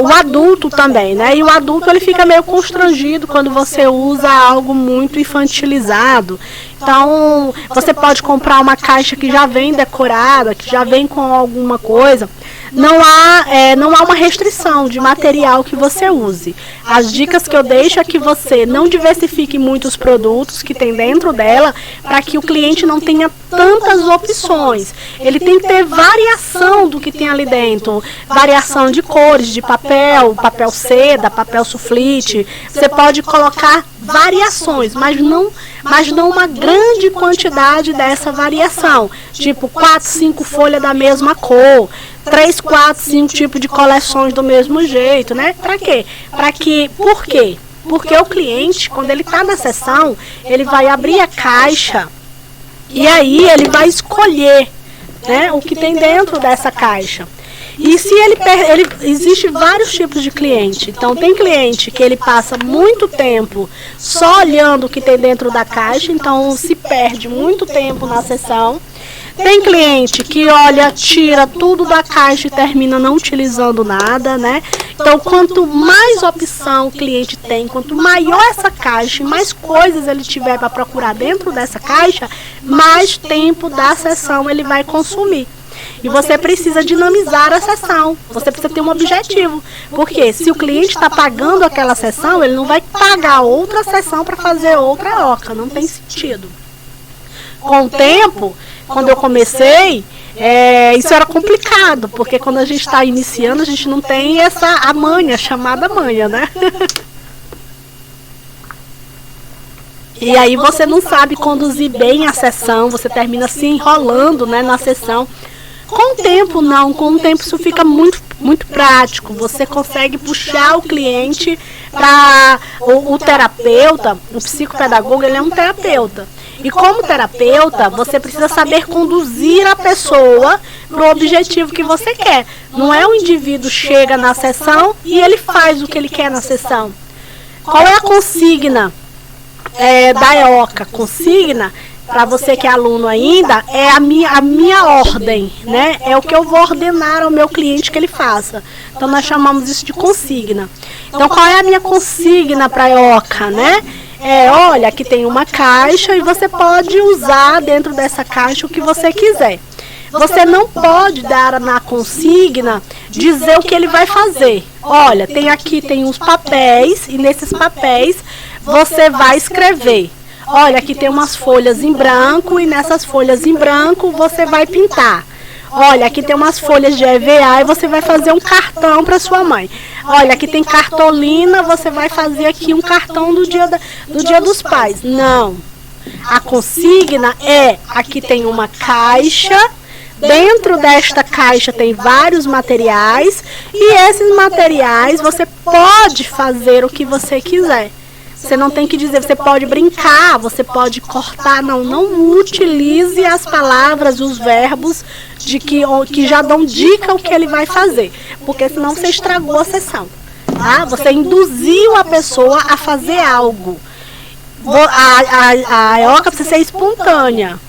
o adulto também, né? E o adulto ele fica meio constrangido quando você usa algo muito infantilizado. Então, você pode comprar uma caixa que já vem decorada, que já vem com alguma coisa. Não há uma restrição de material que você use. As dicas que eu deixo é que você não diversifique muitos produtos que tem dentro dela, para que o cliente não tenha tantas opções. Ele tem que ter variação do que tem ali dentro. Variação de cores, de papel seda, papel sulfite. Você pode colocar variações, mas não uma grande quantidade dessa variação. Tipo 4, 5 folhas da mesma cor, 3, 4, 5 tipos de coleções do mesmo jeito, né? Para quê? Por quê? Porque o cliente, quando ele está na sessão, ele vai abrir a caixa e aí ele vai escolher, né, o que tem dentro dessa caixa. E se existe vários tipos de cliente. Então tem cliente que ele passa muito tempo só olhando o que tem dentro da caixa, então se perde muito tempo na sessão. Tem cliente que olha, tira tudo da caixa e termina não utilizando nada, né? Então, quanto mais opção o cliente tem, quanto maior essa caixa e mais coisas ele tiver para procurar dentro dessa caixa, mais tempo da sessão ele vai consumir. E você precisa dinamizar a sessão, você precisa ter um objetivo. Porque se o cliente está pagando aquela sessão, ele não vai pagar outra sessão para fazer outra oca, não tem sentido. Com o tempo, quando eu comecei, isso era complicado, porque quando a gente está iniciando, a gente não tem a manha, chamada manha, né? E aí você não sabe conduzir bem a sessão, você termina se enrolando, né, na sessão. Com o tempo não, com o tempo isso fica muito prático, você consegue puxar o cliente para o terapeuta, o psicopedagogo, ele é um terapeuta. E como terapeuta, você precisa saber conduzir a pessoa para o objetivo que você quer. Não é o indivíduo chega na sessão e ele faz o que ele quer na sessão. Qual é a consigna da EOCA? Consigna, para você que é aluno ainda, é a minha ordem, né? É o que eu vou ordenar ao meu cliente que ele faça. Então nós chamamos isso de consigna. Então qual é a minha consigna para a EOCA, né? Olha, aqui tem uma caixa e você pode usar dentro dessa caixa o que você quiser. Você não pode dar na consigna dizer o que ele vai fazer. Olha, tem uns papéis e nesses papéis você vai escrever. Olha, aqui tem umas folhas em branco e nessas folhas em branco você vai pintar. Olha, aqui tem umas folhas de EVA e você vai fazer um cartão para sua mãe. Olha, aqui tem cartolina, você vai fazer aqui um cartão do dia dos pais. Não. A consigna aqui tem uma caixa, dentro desta caixa tem vários materiais e esses materiais você pode fazer o que você quiser. Você não tem que dizer, você pode brincar, você pode cortar, não utilize as palavras, os verbos que já dão dica o que ele vai fazer, porque senão você estragou a sessão, tá? Você induziu a pessoa a fazer algo. A EOCA precisa ser espontânea,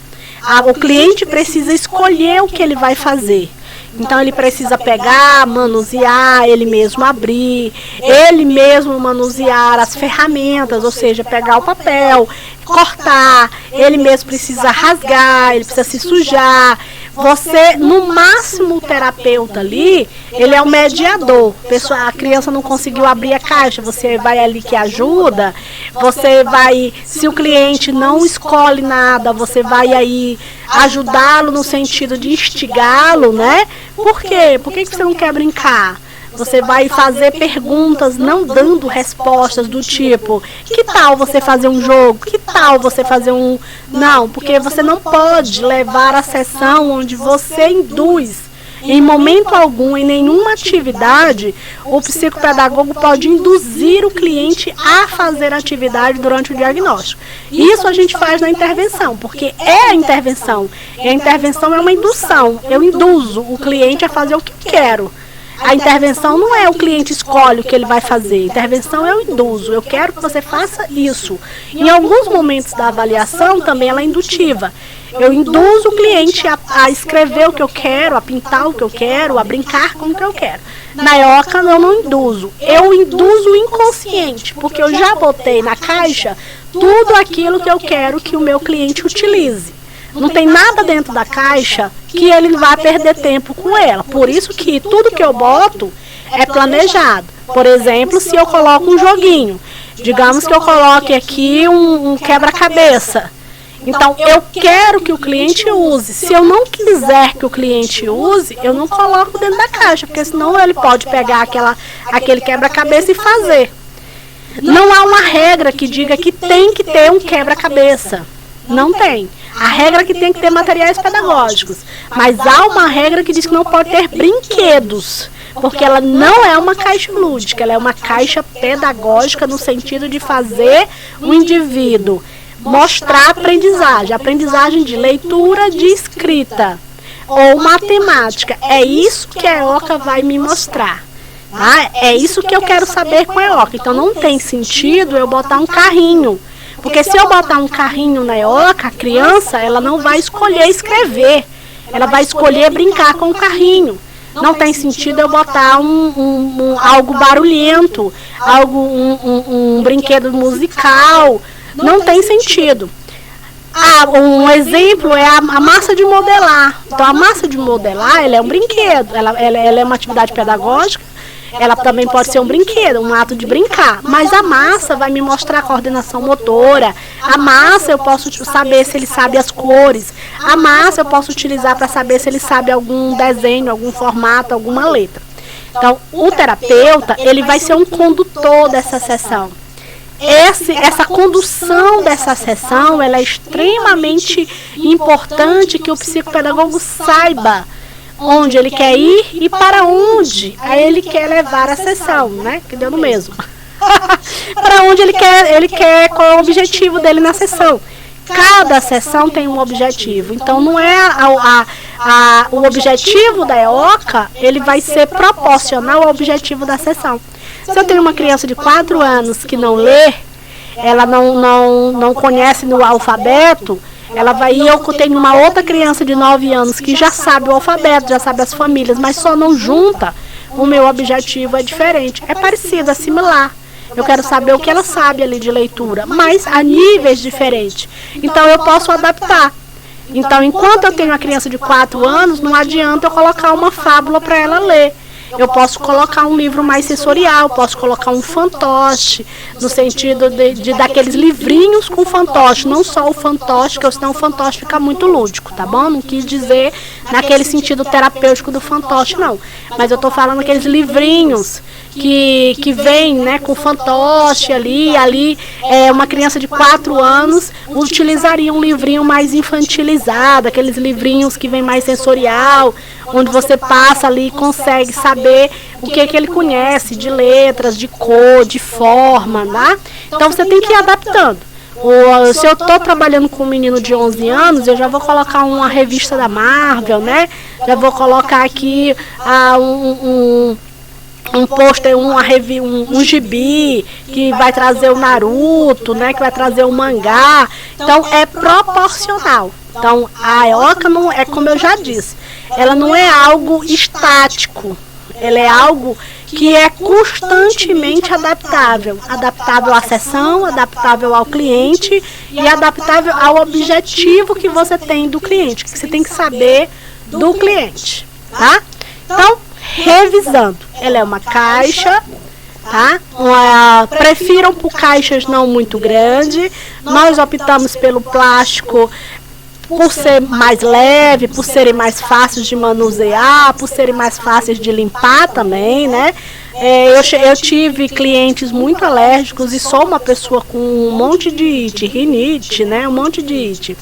o cliente precisa escolher o que ele vai fazer. Então ele precisa pegar, manusear, ele mesmo abrir, ele mesmo manusear as ferramentas, ou seja, pegar o papel, cortar, ele mesmo precisa rasgar, ele precisa se sujar. Você, no máximo, o terapeuta ali, ele é o mediador. A criança não conseguiu abrir a caixa, você vai ali que ajuda, você vai, se o cliente não escolhe nada, você vai aí ajudá-lo no sentido de instigá-lo, né? Por quê? Por que você não quer brincar? Você vai fazer perguntas não dando respostas do tipo, que tal você fazer um jogo? Que tal você fazer um... Não, porque você não pode levar a sessão onde você induz. Em momento algum, em nenhuma atividade, o psicopedagogo pode induzir o cliente a fazer atividade durante o diagnóstico. Isso a gente faz na intervenção, porque é a intervenção. E a intervenção é uma indução. Eu induzo o cliente a fazer o que quero. A intervenção não é o cliente escolhe o que ele vai fazer. A intervenção eu induzo. Eu quero que você faça isso. Em alguns momentos da avaliação também ela é indutiva. Eu induzo o cliente a escrever o que eu quero, a pintar o que eu quero, a brincar com o que eu quero. Na EOCA eu não induzo. Eu induzo o inconsciente, porque eu já botei na caixa tudo aquilo que eu quero que o meu cliente utilize. Não tem nada dentro da caixa que ele vá perder tempo com ela. Por isso que tudo que eu boto é planejado. Por exemplo, se eu coloco um joguinho, digamos que eu coloque aqui um quebra-cabeça. Então, eu quero que o cliente use. Se eu não quiser que o cliente use, eu não coloco dentro da caixa, porque senão ele pode pegar aquele quebra-cabeça e fazer. Não há uma regra que diga que tem que ter um quebra-cabeça. Não tem. A regra é que tem que ter materiais pedagógicos. Mas há uma regra que diz que não pode ter brinquedos. Porque ela não é uma caixa lúdica, ela é uma caixa pedagógica no sentido de fazer o indivíduo mostrar aprendizagem de leitura, de escrita. ou matemática. É isso que a EOCA vai me mostrar. Tá? É isso que eu quero saber com a EOCA. Então não tem sentido eu botar um carrinho. Porque se eu botar um carrinho na EOCA, a criança ela não vai escolher escrever. Ela vai escolher brincar com o carrinho. Não tem sentido eu botar algo barulhento, um brinquedo musical. Não tem sentido. Um exemplo é a massa de modelar. Então, a massa de modelar ela é um brinquedo, ela é uma atividade pedagógica, ela também pode ser um brinquedo, um ato de brincar. Mas a massa vai me mostrar a coordenação motora. A massa eu posso saber se ele sabe as cores. A massa eu posso utilizar para saber se ele sabe algum desenho, algum formato, alguma letra. Então, o terapeuta, ele vai ser um condutor dessa sessão. Essa condução dessa sessão, ela é extremamente importante que o psicopedagogo saiba onde ele quer ir e para onde ele quer levar a sessão, né? Que deu no mesmo. Para onde ele quer, qual é o objetivo dele na sessão. Cada sessão tem um objetivo. Então, não é o objetivo da EOCA, ele vai ser proporcional ao objetivo da sessão. Se eu tenho uma criança de 4 anos que não lê, ela não conhece no alfabeto, eu tenho uma outra criança de 9 anos que já sabe o alfabeto, já sabe as famílias, mas só não junta, o meu objetivo é diferente. É parecido, é similar. Eu quero saber o que ela sabe ali de leitura, mas a níveis diferentes. Então eu posso adaptar. Então, enquanto eu tenho uma criança de 4 anos, não adianta eu colocar uma fábula para ela ler. Eu posso colocar um livro mais sensorial, posso colocar um fantoche, no sentido de daqueles livrinhos com fantoche, não só o fantoche, porque senão o fantoche fica muito lúdico, tá bom? Não quis dizer naquele sentido terapêutico do fantoche, não. Mas eu estou falando aqueles livrinhos que vem, né, com fantoche ali, uma criança de 4 anos utilizaria um livrinho mais infantilizado, aqueles livrinhos que vem mais sensorial, onde você passa ali e consegue saber o que ele conhece de letras, de cor, de forma, né? Então você tem que ir adaptando. Se eu estou trabalhando com um menino de 11 anos, eu já vou colocar uma revista da Marvel, né? Já vou colocar aqui um pôster, um gibi que vai trazer o Naruto, né, que vai trazer o mangá. Então é proporcional. Então a EOCA não é, como eu já disse, ela não é algo estático. Ela é algo que é constantemente adaptável à sessão, adaptável ao cliente e adaptável ao objetivo que você tem do cliente, que você tem que saber do cliente, tá? Então, revisando, ela é uma caixa, tá? Prefiram por caixas não muito grandes. Nós optamos pelo plástico por ser mais leve, por serem mais fáceis de manusear, por serem mais fáceis de limpar também, né? Eu tive clientes muito alérgicos e sou uma pessoa com um monte de ite, rinite, né? Um monte de ite.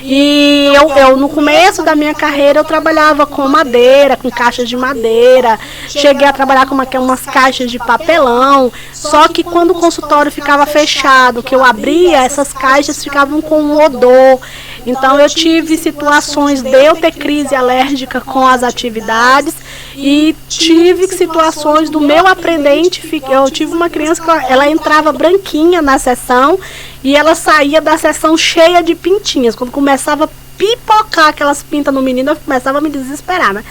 E eu no começo da minha carreira eu trabalhava com madeira, com caixas de madeira. Cheguei a trabalhar com umas caixas de papelão. Só que quando o consultório ficava fechado, que eu abria, essas caixas ficavam com um odor. Então eu tive situações de eu ter crise alérgica com as atividades e tive situações do meu aprendente. Eu tive uma criança que ela entrava branquinha na sessão e ela saía da sessão cheia de pintinhas. Quando começava a pipocar aquelas pintas no menino, eu começava a me desesperar, né?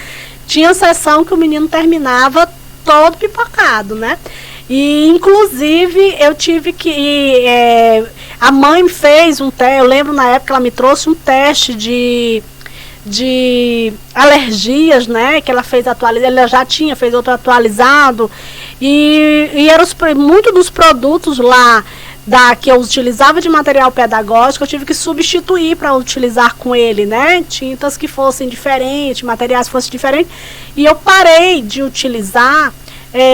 Tinha sessão que o menino terminava todo pipocado, né? E, inclusive, eu tive que... a mãe fez um teste, eu lembro na época ela me trouxe um teste de alergias, né? Que ela fez atualizado, ela já tinha feito outro atualizado. E eram muitos dos produtos lá que eu utilizava de material pedagógico, eu tive que substituir para utilizar com ele, né? Tintas que fossem diferentes, materiais que fossem diferentes. E eu parei de utilizar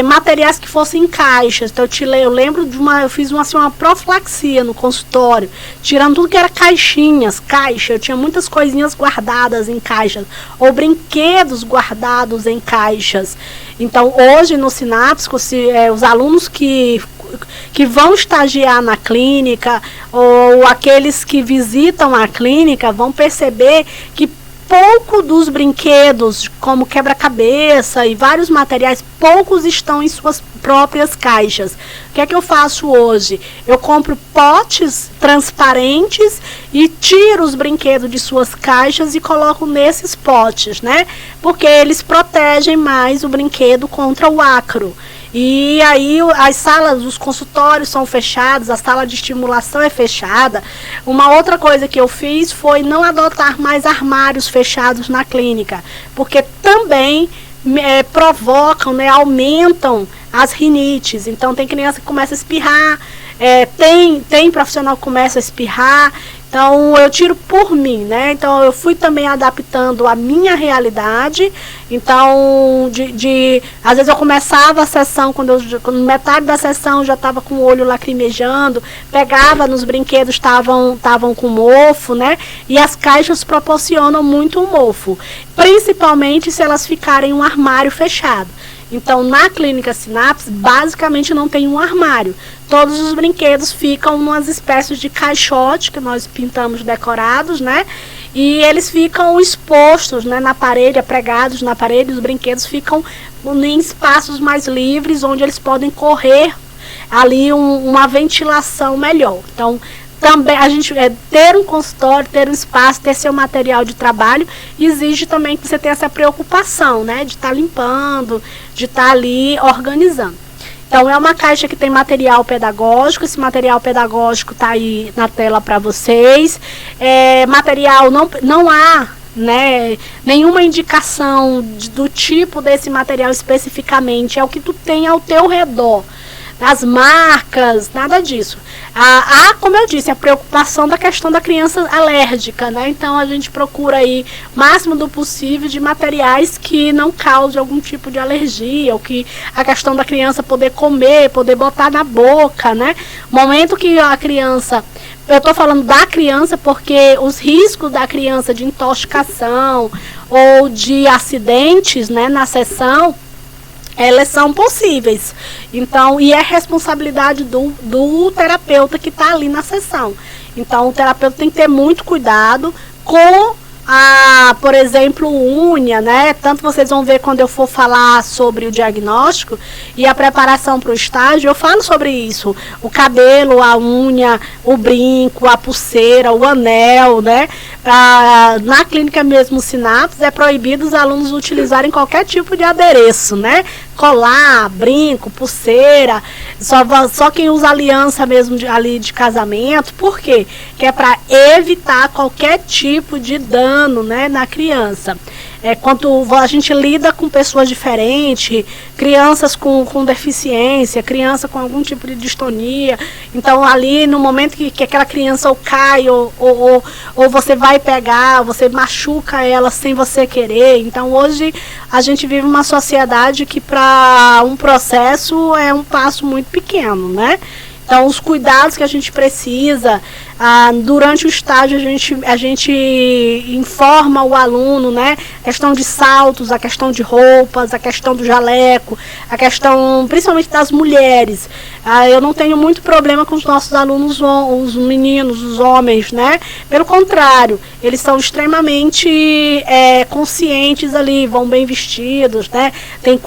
materiais que fossem em caixas. Então eu lembro eu fiz uma profilaxia no consultório, tirando tudo que era caixa. Eu tinha muitas coisinhas guardadas em caixas, ou brinquedos guardados em caixas. Então hoje no Sinápsico, os alunos que vão estagiar na clínica, ou aqueles que visitam a clínica, vão perceber que pouco dos brinquedos, como quebra-cabeça e vários materiais, poucos estão em suas próprias caixas. O que é que eu faço hoje? Eu compro potes transparentes e tiro os brinquedos de suas caixas e coloco nesses potes, né? Porque eles protegem mais o brinquedo contra o ácaro. E aí as salas, os consultórios são fechados, a sala de estimulação é fechada. Uma outra coisa que eu fiz foi não adotar mais armários fechados na clínica, porque também provocam, né, aumentam as rinites. Então tem criança que começa a espirrar, tem profissional que começa a espirrar. Então, eu tiro por mim, né? Então, eu fui também adaptando a minha realidade. Então, às vezes eu começava a sessão, quando metade da sessão eu já estava com o olho lacrimejando, pegava nos brinquedos, estavam com mofo, né? E as caixas proporcionam muito o mofo, principalmente se elas ficarem em um armário fechado. Então, na Clínica Sinapse, basicamente não tem um armário. Todos os brinquedos ficam em umas espécies de caixote que nós pintamos decorados, né? E eles ficam expostos, né, na parede, pregados na parede. Os brinquedos ficam em espaços mais livres, onde eles podem correr ali uma ventilação melhor. Então, também a gente ter um consultório, ter um espaço, ter seu material de trabalho, exige também que você tenha essa preocupação, né, de estar limpando, de estar ali organizando. Então, é uma caixa que tem material pedagógico. Esse material pedagógico está aí na tela para vocês. Material, não há, né, nenhuma indicação do tipo desse material especificamente. É o que tu tem ao teu redor. As marcas, nada disso. Como eu disse, a preocupação da questão da criança alérgica, né? Então a gente procura aí o máximo do possível de materiais que não causem algum tipo de alergia, ou que a questão da criança poder comer, poder botar na boca, né? Momento que a criança, eu estou falando da criança porque os riscos da criança de intoxicação ou de acidentes, né, na sessão, elas são possíveis. Então, e é responsabilidade do terapeuta que está ali na sessão. Então, o terapeuta tem que ter muito cuidado com por exemplo, unha, né? Tanto vocês vão ver quando eu for falar sobre o diagnóstico e a preparação para o estágio, eu falo sobre isso. O cabelo, a unha, o brinco, a pulseira, o anel, né? Na clínica mesmo Sinapse, é proibido os alunos utilizarem qualquer tipo de adereço, né? Colar, brinco, pulseira, só quem usa aliança mesmo ali de casamento. Por quê? Que é para evitar qualquer tipo de dano, né, na criança. Quando a gente lida com pessoas diferentes, crianças com deficiência, criança com algum tipo de distonia, então ali no momento que aquela criança ou cai ou você vai pegar, você machuca ela sem você querer. Então hoje a gente vive uma sociedade que para um processo é um passo muito pequeno, né? Então, os cuidados que a gente precisa, durante o estágio a gente informa o aluno, né? A questão de saltos, a questão de roupas, a questão do jaleco, a questão principalmente das mulheres. Eu não tenho muito problema com os nossos alunos, os meninos, os homens, né? Pelo contrário, eles são extremamente conscientes ali, vão bem vestidos, né? Tem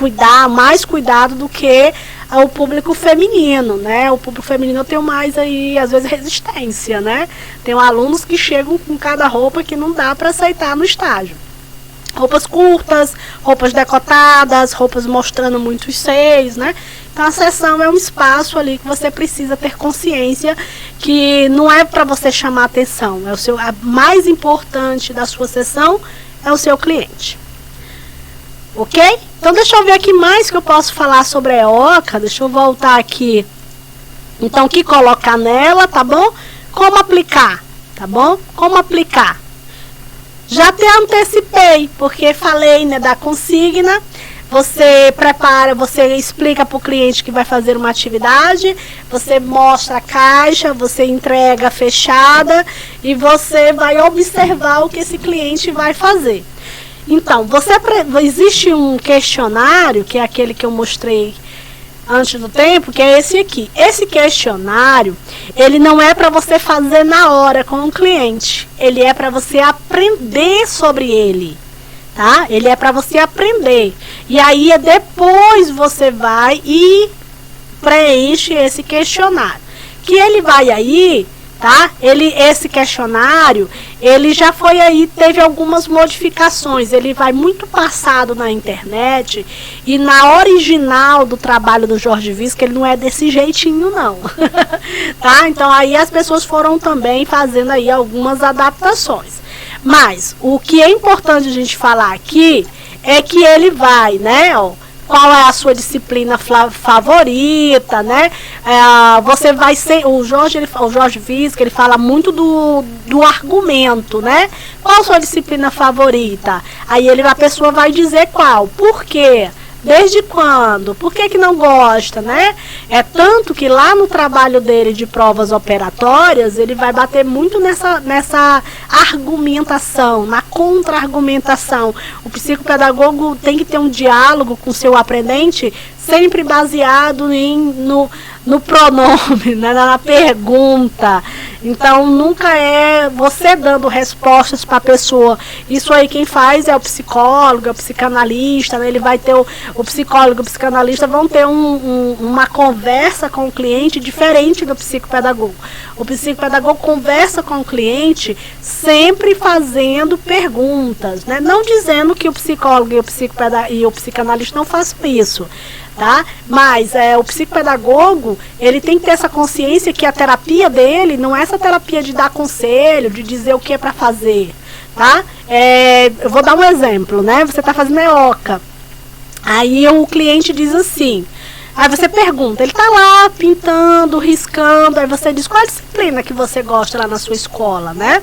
mais cuidado do que o público feminino, né? O público feminino eu tenho mais aí, às vezes, resistência, né? Tenho alunos que chegam com cada roupa que não dá para aceitar no estágio. Roupas curtas, roupas decotadas, roupas mostrando muitos seios, né? Então a sessão é um espaço ali que você precisa ter consciência que não é para você chamar atenção, a mais importante da sua sessão é o seu cliente. Ok? Então deixa eu ver aqui mais que eu posso falar sobre a EOCA. Deixa eu voltar aqui. Então, o que colocar nela, tá bom? Como aplicar, tá bom? Como aplicar. Já até antecipei, porque falei, né, da consigna. Você prepara, você explica para o cliente que vai fazer uma atividade, você mostra a caixa, você entrega fechada e você vai observar o que esse cliente vai fazer. Então, existe um questionário, que é aquele que eu mostrei antes do tempo, que é esse aqui. Esse questionário, ele não é para você fazer na hora com o cliente. Ele é para você aprender sobre ele, tá? Ele é para você aprender. E aí, depois você vai e preenche esse questionário. Que ele vai aí, tá? Esse questionário, ele já foi aí, teve algumas modificações. Ele vai muito passado na internet e na original do trabalho do Jorge Visca, ele não é desse jeitinho, não. Tá? Então aí as pessoas foram também fazendo aí algumas adaptações. Mas o que é importante a gente falar aqui é que ele vai, né, ó, qual é a sua disciplina favorita, né? Você vai ser... O Jorge Visca, ele fala muito do argumento, né? Qual a sua disciplina favorita? Aí a pessoa vai dizer qual. Por quê? Desde quando? Por que não gosta, né? É tanto que lá no trabalho dele de provas operatórias, ele vai bater muito nessa argumentação, na contra-argumentação. O psicopedagogo tem que ter um diálogo com o seu aprendente sempre baseado no pronome, né, na pergunta. Então, nunca é você dando respostas para a pessoa. Isso aí quem faz é o psicólogo, é o psicanalista, né? Ele vai ter o psicólogo e o psicanalista vão ter uma conversa com o cliente diferente do psicopedagogo. O psicopedagogo conversa com o cliente sempre fazendo perguntas, né? Não dizendo que o psicólogo e o psicanalista não façam isso, tá? Mas o psicopedagogo, ele tem que ter essa consciência que a terapia dele não é essa terapia de dar conselho, de dizer o que é para fazer, tá? Eu vou dar um exemplo, né? Você está fazendo EOCA, aí o cliente diz assim, aí você pergunta, ele está lá pintando, riscando, aí você diz qual a disciplina que você gosta lá na sua escola, né?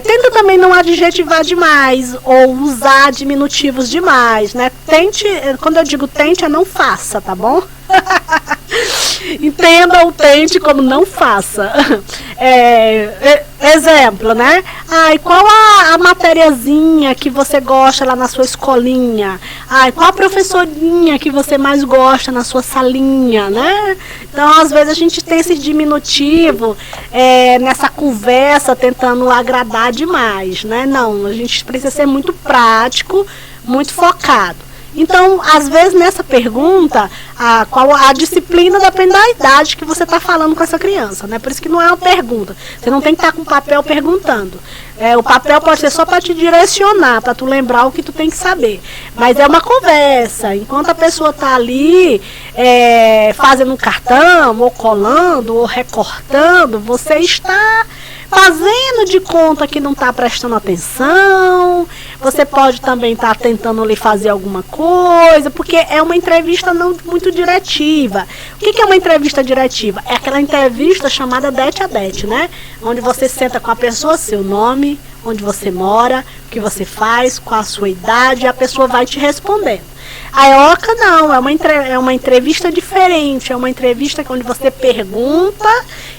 Tenta também não adjetivar demais ou usar diminutivos demais, né? Tente, quando eu digo tente, não faça, tá bom? Entenda o tente como não faça. Exemplo, né? Qual a matériazinha que você gosta lá na sua escolinha? Qual a professorinha que você mais gosta na sua salinha, né? Então, às vezes a gente tem esse diminutivo nessa conversa tentando agradar demais, né? Não, a gente precisa ser muito prático, muito focado. Então, às vezes, nessa pergunta, qual a disciplina depende da idade que você está falando com essa criança, né? Por isso que não é uma pergunta. Você não tem que estar com o papel perguntando. O papel pode ser só para te direcionar, para tu lembrar o que tu tem que saber. Mas é uma conversa. Enquanto a pessoa está ali fazendo um cartão, ou colando, ou recortando, você está fazendo de conta que não está prestando atenção. Você pode também estar tentando lhe fazer alguma coisa, porque é uma entrevista não muito diretiva. O que é uma entrevista diretiva? É aquela entrevista chamada dete a dete, né? Onde você senta com a pessoa, seu nome, onde você mora, o que você faz, qual a sua idade, e a pessoa vai te respondendo. A EOCA não, é uma entrevista diferente, é uma entrevista onde você pergunta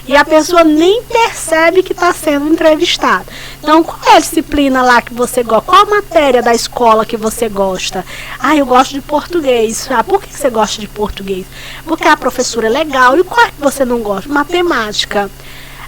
e a pessoa nem percebe que está sendo entrevistada. Então, qual é a disciplina lá que você gosta? Qual a matéria da escola que você gosta? Eu gosto de português. Por que você gosta de português? Porque a professora é legal. E qual é que você não gosta? Matemática.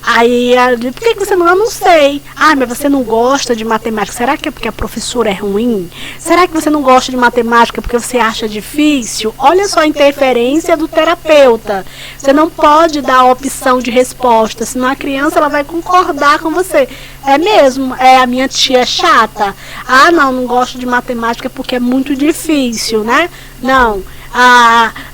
Aí, por que você não? Eu não sei. Mas você não gosta de matemática. Será que é porque a professora é ruim? Será que você não gosta de matemática porque você acha difícil? Olha só a interferência do terapeuta. Você não pode dar a opção de resposta, senão a criança ela vai concordar com você. É mesmo? A minha tia é chata. Não gosto de matemática porque é muito difícil, né? Não.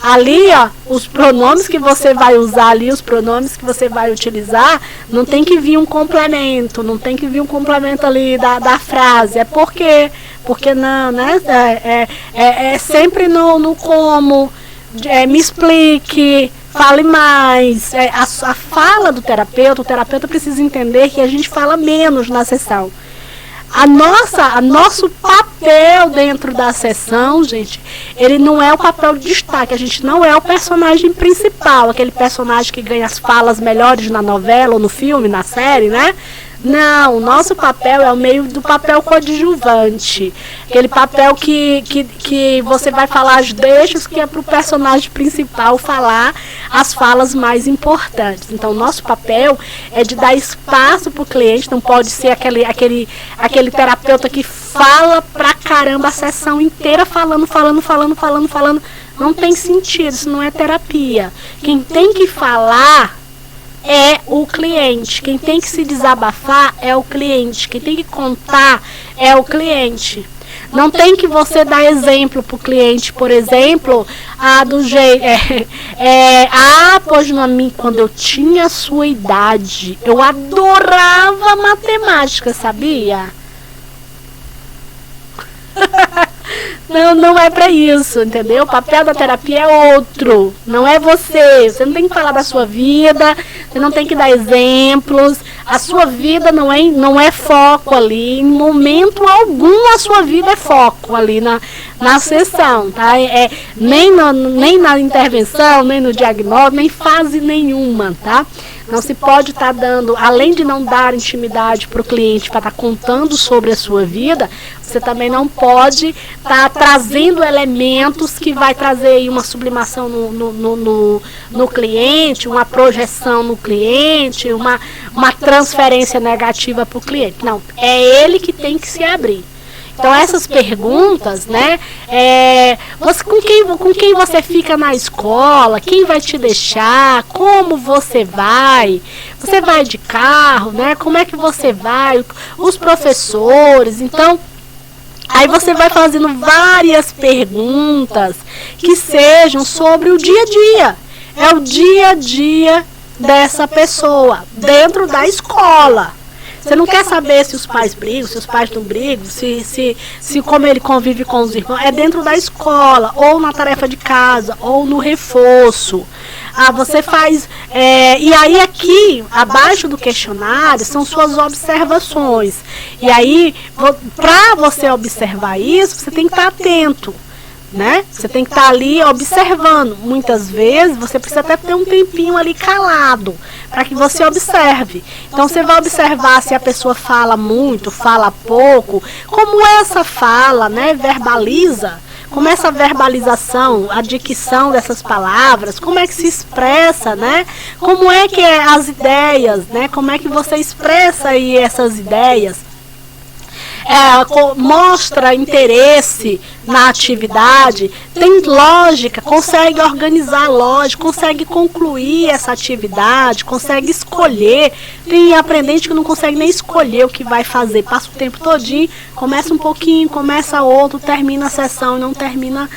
Ali, os pronomes que você vai usar ali, os pronomes que você vai utilizar, não tem que vir um complemento, não tem que vir um complemento ali da frase. É porque não, né? É sempre no como, me explique, fale mais. A fala do terapeuta, o terapeuta precisa entender que a gente fala menos na sessão. Nosso papel dentro da sessão, gente, ele não é o papel de destaque. A gente não é o personagem principal, aquele personagem que ganha as falas melhores na novela ou no filme, na série, né? Não, o nosso papel é o meio do papel coadjuvante. Aquele papel que você vai falar as deixas, que é para o personagem principal falar as falas mais importantes. Então, o nosso papel é de dar espaço para o cliente, não pode ser aquele terapeuta que fala pra caramba a sessão inteira falando. Não tem sentido, isso não é terapia. Quem tem que falar é o cliente. Quem tem que se desabafar é o cliente. Quem tem que contar é o cliente. Não tem que você dar exemplo para o cliente, por exemplo, do jeito. Pois quando eu tinha a sua idade, eu adorava matemática, sabia? Não é para isso, entendeu? O papel da terapia é outro, não é você. Você não tem que falar da sua vida, você não tem que dar exemplos. A sua vida não é foco ali, em momento algum a sua vida é foco ali na sessão, tá? Nem na intervenção, nem no diagnóstico, nem fase nenhuma, tá? Não se pode estar dando, além de não dar intimidade para o cliente para estar contando sobre a sua vida, você também não pode estar trazendo elementos que vai trazer aí uma sublimação no cliente, uma projeção no cliente, uma transferência negativa para o cliente. Não, é ele que tem que se abrir. Então, essas perguntas, né? Com quem você fica na escola? Quem vai te deixar? Como você vai? Você vai de carro, né? Como é que você vai? Os professores. Então, aí você vai fazendo várias perguntas que sejam sobre o dia a dia. É o dia a dia dessa pessoa dentro da escola. Você não quer saber se os pais brigam, se os pais não brigam, se como ele convive com os irmãos. É dentro da escola, ou na tarefa de casa, ou no reforço. Você faz... e aí aqui, abaixo do questionário, são suas observações. E aí, para você observar isso, você tem que estar atento. Né? Você tem que estar ali observando. Muitas vezes você precisa até ter um tempinho ali calado para que você observe. Então você vai observar se a pessoa fala muito, fala pouco, como essa fala, né, verbaliza, como essa verbalização, a dicção dessas palavras, como é que se expressa, né? Como é que é as ideias, né? Como é que você expressa aí essas ideias? Mostra interesse na atividade, tem lógica, consegue organizar a lógica, consegue concluir essa atividade, consegue escolher. Tem aprendente que não consegue nem escolher o que vai fazer, passa o tempo todinho, começa um pouquinho, começa outro, termina a sessão e não termina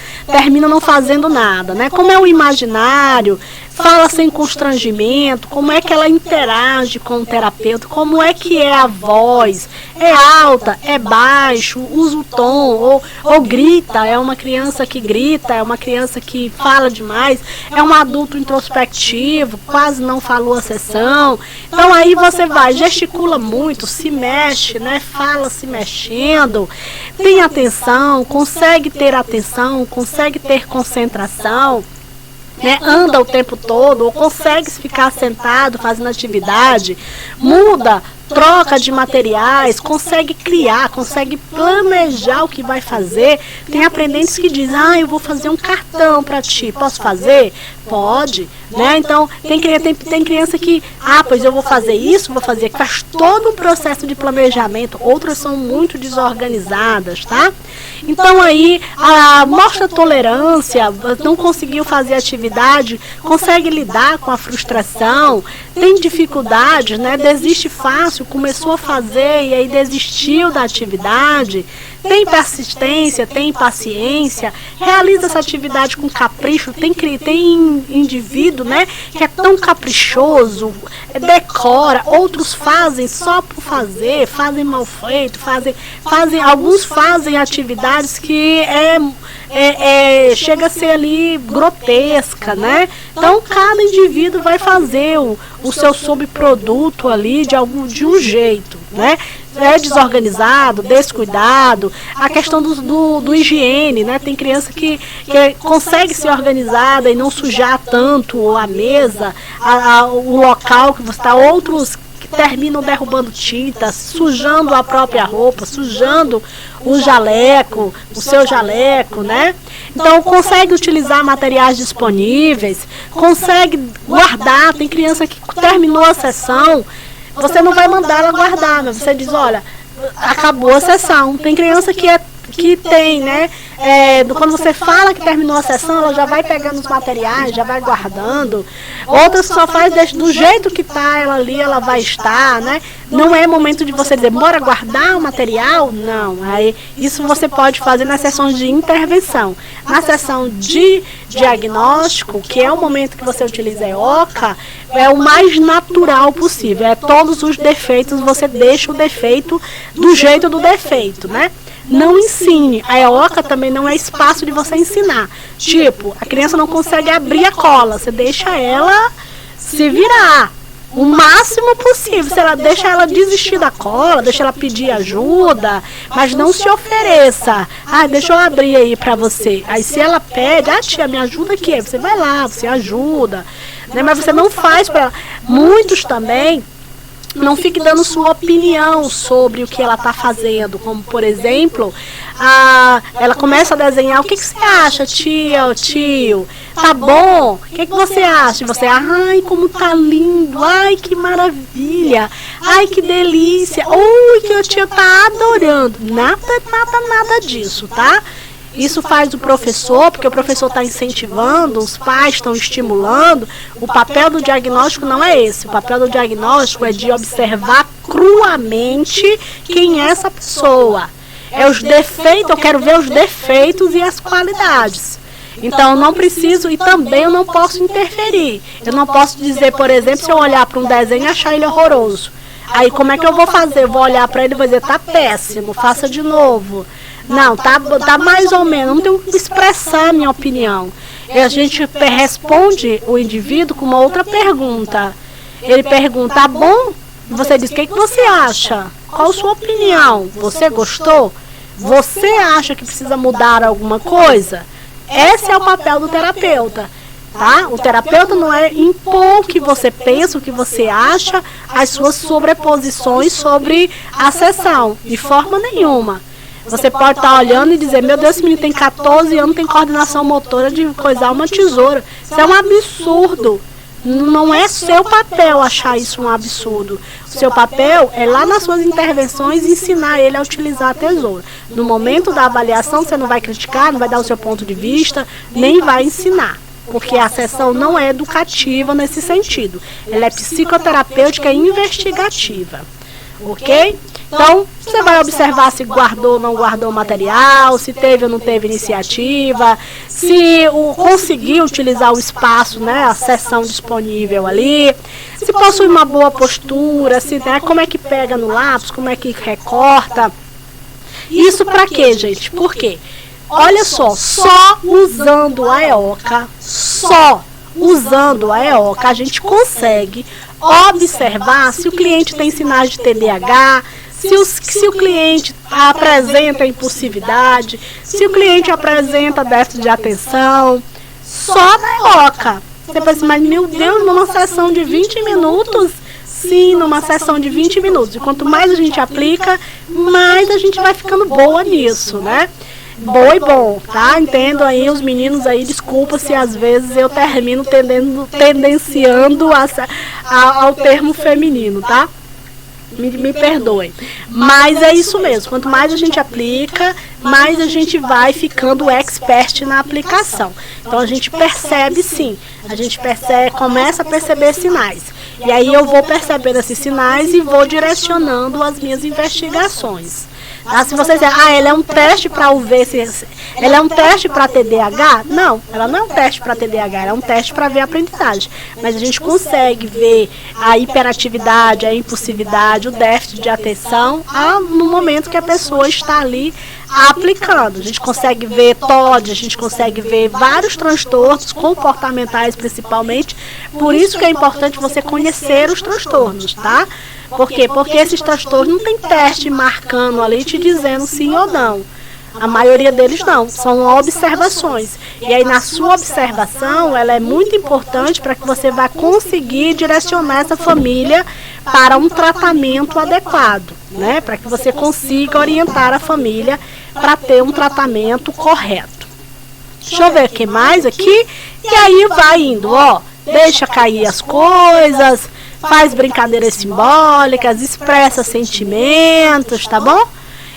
não fazendo nada, né? Como é o imaginário, fala sem constrangimento, como é que ela interage com o terapeuta, como é que é a voz, é alta, é baixo, usa o tom, ou grita, é uma criança que grita, é uma criança que fala demais, é um adulto introspectivo, quase não falou a sessão. Então aí você vai, gesticula muito, se mexe, né? Fala se mexendo, tem atenção, consegue ter concentração, né, anda o tempo todo, ou consegue ficar sentado fazendo atividade, muda, troca de materiais, consegue criar, consegue planejar o que vai fazer. Tem aprendentes que dizem, eu vou fazer um cartão para ti, posso fazer? Pode, né? Então, tem criança que, pois eu vou fazer isso, vou fazer, que faz todo o processo de planejamento. Outras são muito desorganizadas, tá? Então, aí, mostra tolerância, não conseguiu fazer atividade, consegue lidar com a frustração, tem dificuldades, né? Desiste fácil, começou a fazer e aí desistiu da atividade. Tem persistência, tem paciência, realiza essa atividade com capricho. Tem indivíduo, né, que é tão caprichoso, decora, outros fazem só por fazer, fazem mal feito, alguns fazem atividades que chega a ser ali grotesca, né? Então cada indivíduo vai fazer o seu subproduto ali de um jeito, né? É desorganizado, descuidado, a questão do higiene, né? Tem criança que consegue ser organizada e não sujar tanto a mesa, o local que você está, outros que terminam derrubando tinta, sujando a própria roupa, sujando o jaleco, o seu jaleco, né? Então, consegue utilizar materiais disponíveis, consegue guardar. Tem criança que terminou a sessão, você não vai mandar ela guardar, mas você diz, olha, acabou a sessão. Tem criança que tem, né? Quando você fala que terminou a sessão, ela já vai pegando os materiais, já vai guardando. Outras só faz do jeito que tá ela ali, ela vai estar, né? Não é momento de você dizer, bora guardar o material? Não. Aí, isso você pode fazer nas sessões de intervenção. Na sessão de diagnóstico, que é o momento que você utiliza a EOCA, é o mais natural possível. É todos os defeitos, você deixa o defeito do jeito do defeito, né? Não ensine. A EOCA também não é espaço de você ensinar. Tipo, a criança não consegue abrir a cola. Você deixa ela se virar o máximo possível. Você deixa ela desistir da cola, deixa ela pedir ajuda, mas não se ofereça. Deixa eu abrir aí pra você. Aí se ela pede, tia, me ajuda aqui. Aí você vai lá, você ajuda. Né? Mas você não faz pra ela. Muitos também não fique dando sua opinião sobre o que ela está fazendo, como por exemplo, ela começa a desenhar, o que você acha, tia ou tio? Tá bom? O que você acha? E você, ai, como tá lindo, ai, que maravilha, ai, que delícia, ui, que o tio tá adorando. Nada disso, tá? Isso faz o professor, porque o professor está incentivando, os pais estão estimulando. O papel do diagnóstico não é esse. O papel do diagnóstico é de observar cruamente quem é essa pessoa. É os defeitos, eu quero ver os defeitos e as qualidades. Então, eu não preciso e também eu não posso interferir. Eu não posso dizer, por exemplo, se eu olhar para um desenho e achar ele horroroso. Aí, como é que eu vou fazer? Eu vou olhar para ele e vou dizer, tá péssimo, faça de novo. Não, tá mais ou menos, não tenho que expressar a minha opinião. E a gente responde o indivíduo com uma outra pergunta. Ele pergunta, tá bom? Você diz, o que você acha? Qual a sua opinião? Você gostou? Você acha que precisa mudar alguma coisa? Esse é o papel do terapeuta. Tá? O terapeuta não é impor o que você pensa, o que você acha, as suas sobreposições sobre a sessão, de forma nenhuma. Você pode estar olhando e dizer, meu Deus, esse menino tem 14 anos, tem coordenação motora de coisar uma tesoura. Isso é um absurdo. Não é seu papel achar isso um absurdo. O seu papel é lá nas suas intervenções ensinar ele a utilizar a tesoura. No momento da avaliação, você não vai criticar, não vai dar o seu ponto de vista, nem vai ensinar. Porque a sessão não é educativa nesse sentido. Ela é psicoterapêutica e investigativa. Ok? Então, você vai observar se guardou ou não guardou o material, se teve ou não teve iniciativa, se conseguiu utilizar o espaço, né, a sessão disponível ali, se possui uma boa postura, se, né, como é que pega no lápis, como é que recorta. Isso para quê, gente? Por quê? Olha só usando a EOCA, a gente consegue observar se o cliente tem sinais de TDAH, se o cliente apresenta impulsividade, se o cliente apresenta déficit de atenção, só na EOCA. Você pensa, mas meu Deus, numa sessão de 20 minutos? Sim, numa sessão de 20 minutos. E quanto mais a gente aplica, mais a gente vai ficando boa nisso, né? Boa e bom, tá? Entendo aí os meninos aí, desculpa se às vezes eu termino tendenciando ao termo feminino, tá? Me perdoem. Mas é isso mesmo, quanto mais a gente aplica, mais a gente vai ficando expert na aplicação. Então a gente percebe sim, começa a perceber sinais. E aí eu vou percebendo esses sinais e vou direcionando as minhas investigações. Tá? Se você dizer, ela é um teste para ver se ela é um teste para TDAH? Não, ela não é um teste para TDAH, ela é um teste para ver a aprendizagem. Mas a gente consegue ver a hiperatividade, a impulsividade, o déficit de atenção no momento que a pessoa está ali aplicando. A gente consegue ver TOD, a gente consegue ver vários transtornos comportamentais principalmente. Por isso que é importante você conhecer os transtornos, tá? Por quê? Porque esses transtornos não tem teste marcando ali te dizendo sim ou não. A maioria deles não, são observações. E aí na sua observação, ela é muito importante para que você vá conseguir direcionar essa família para um tratamento adequado, né? Para que você consiga orientar a família para ter um tratamento correto. Deixa eu ver o que mais aqui. E aí vai indo, ó, deixa cair as coisas, faz brincadeiras simbólicas, expressa sentimentos, tá bom?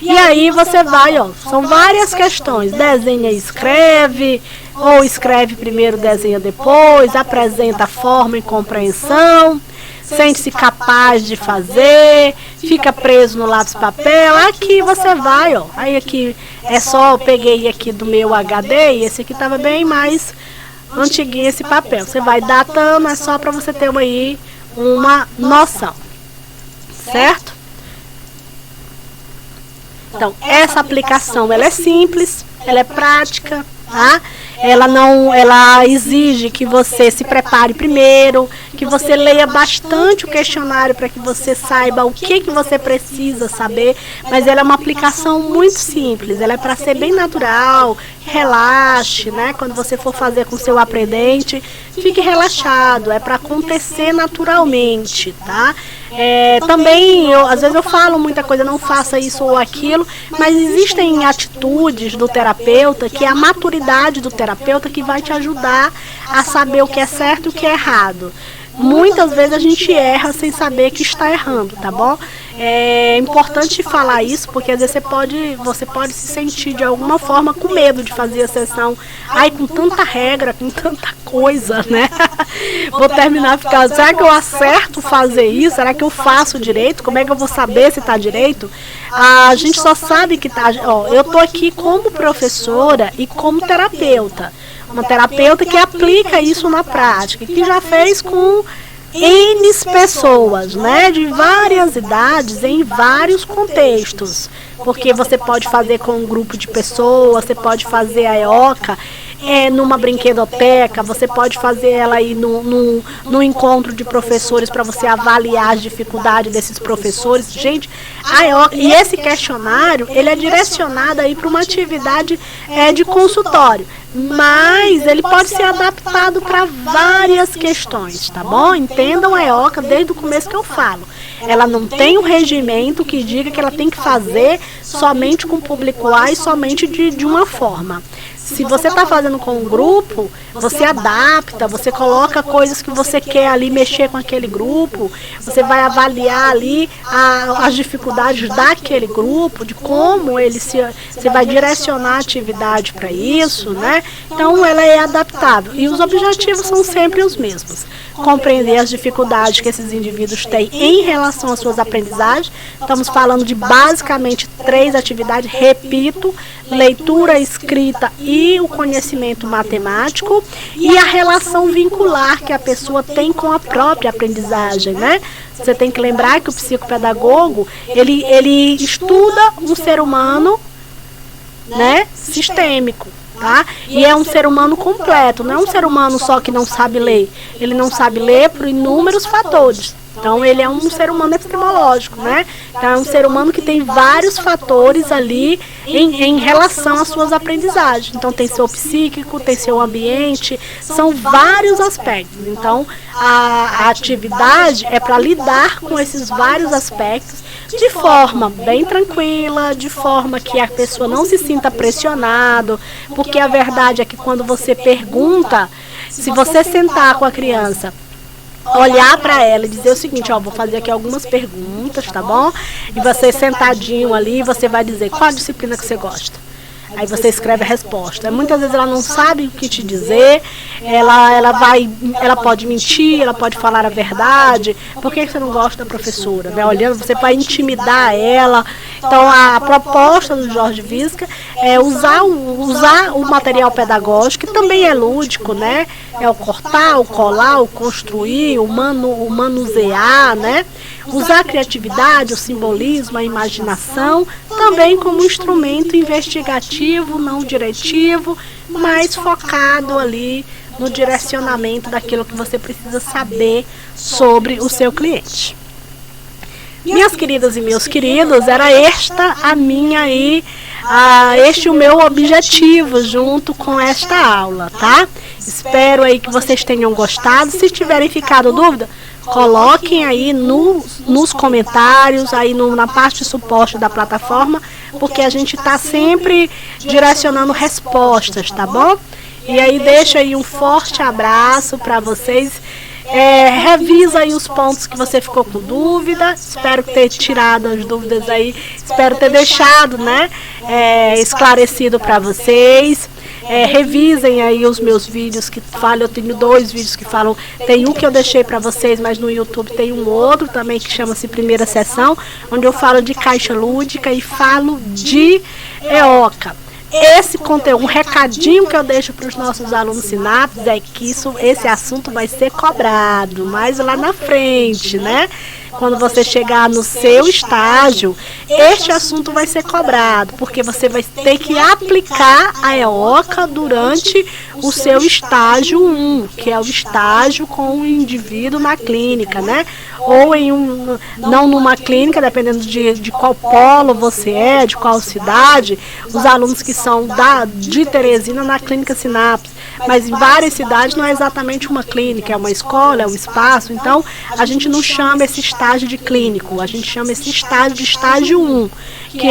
E aí você vai, ó, são várias questões, desenha e escreve, ou escreve primeiro, desenha depois, apresenta a forma e compreensão, sente-se capaz de fazer, fica preso no lápis papel, aqui você vai, ó, aí aqui é só, eu peguei aqui do meu HD, e esse aqui estava bem mais antiguinho esse papel, você vai datando, é só para você ter aí uma noção, certo? Então, essa aplicação, ela é simples, ela é prática, tá? Ela exige que você se prepare primeiro, que você leia bastante o questionário para que você saiba o que você precisa saber, mas ela é uma aplicação muito simples, ela é para ser bem natural, relaxe, né? Quando você for fazer com seu aprendente, fique relaxado, é para acontecer naturalmente, tá? Também, às vezes eu falo muita coisa, não faça isso ou aquilo, mas existem atitudes do terapeuta, que é a maturidade do terapeuta que vai te ajudar a saber o que é certo e o que é errado. Muitas vezes a gente erra sem saber que está errando, tá bom? É importante falar isso, porque às vezes você pode se sentir de alguma forma com medo de fazer a sessão. Ai, com tanta regra, com tanta coisa, né? Vou terminar ficando, será que eu acerto fazer isso? Será que eu faço direito? Como é que eu vou saber se está direito? A gente só sabe que está... eu estou aqui como professora e como terapeuta. Uma terapeuta que aplica isso na prática, que já fez com N pessoas, né, de várias idades, em vários contextos. Porque você pode fazer com um grupo de pessoas, você pode fazer a EOCA numa brinquedoteca, você pode fazer ela aí no encontro de professores para você avaliar as dificuldades desses professores. Gente, a EOCA, e esse questionário, ele é direcionado aí para uma atividade de consultório, mas ele pode ser adaptado para várias questões, tá bom? Entendam a EOCA desde o começo que eu falo. Ela não tem um regimento que diga que ela tem que fazer somente com o público-A e somente de uma forma. Se você está fazendo com um grupo, você adapta, você coloca coisas que você quer ali mexer com aquele grupo, você vai avaliar ali as dificuldades daquele grupo, de como você vai direcionar a atividade para isso, né? Então ela é adaptável e os objetivos são sempre os mesmos. Compreender as dificuldades que esses indivíduos têm em relação às suas aprendizagens. Estamos falando de basicamente 3 atividades, repito, leitura, escrita e o conhecimento matemático, e a relação vincular que a pessoa tem com a própria aprendizagem, né? Você tem que lembrar que o psicopedagogo, ele estuda um ser humano, né, sistêmico. Tá? E é um ser humano completo, não é um ser humano só que não sabe ler. Ele não sabe ler por inúmeros fatores. Então ele é um ser humano epistemológico, né? Então é um ser humano que tem vários fatores ali em relação às suas aprendizagens. Então tem seu psíquico, tem seu ambiente, são vários aspectos. Então a atividade é para lidar com esses vários aspectos de forma bem tranquila, de forma que a pessoa não se sinta pressionado, porque a verdade é que quando você pergunta, se você sentar com a criança, olhar para ela e dizer o seguinte, vou fazer aqui algumas perguntas, tá bom? E você sentadinho ali, você vai dizer qual a disciplina que você gosta. Aí você escreve a resposta. Muitas vezes ela não sabe o que te dizer, ela pode mentir, ela pode falar a verdade. Por que você não gosta da professora? Né? Olhando, você vai intimidar ela. Então a proposta do Jorge Visca é usar o material pedagógico, que também é lúdico, né? É o cortar, o colar, o construir, o manusear, né? Usar a criatividade, o simbolismo, a imaginação, também como instrumento investigativo, não diretivo, mas focado ali no direcionamento daquilo que você precisa saber sobre o seu cliente. Minhas queridas e meus queridos, era esta a minha este é o meu objetivo junto com esta aula, tá? Espero aí que vocês tenham gostado. Se tiverem ficado dúvida, coloquem aí nos comentários, aí na parte de suporte da plataforma, porque a gente está sempre direcionando respostas, tá bom? E aí deixo aí um forte abraço para vocês. Revisa aí os pontos que você ficou com dúvida. Espero ter tirado as dúvidas aí. Espero ter deixado, né, esclarecido para vocês. Revisem aí os meus vídeos que falam. Eu tenho 2 vídeos que falam. Tem um que eu deixei para vocês, mas no YouTube tem um outro também que chama-se Primeira Sessão, onde eu falo de caixa lúdica e falo de EOCA. Esse conteúdo, um recadinho que eu deixo para os nossos alunos Sinapses é que esse assunto vai ser cobrado mais lá na frente, né? Quando você chegar no seu estágio, este assunto vai ser cobrado, porque você vai ter que aplicar a EOCA durante o seu estágio 1, que é o estágio com o indivíduo na clínica, né? Ou não numa clínica, dependendo de qual polo você é, de qual cidade, os alunos que são de Teresina na Clínica Sinapses, mas em várias cidades não é exatamente uma clínica, é uma escola, é um espaço. Então a gente não chama esse estágio de clínico, a gente chama esse estágio de estágio 1, que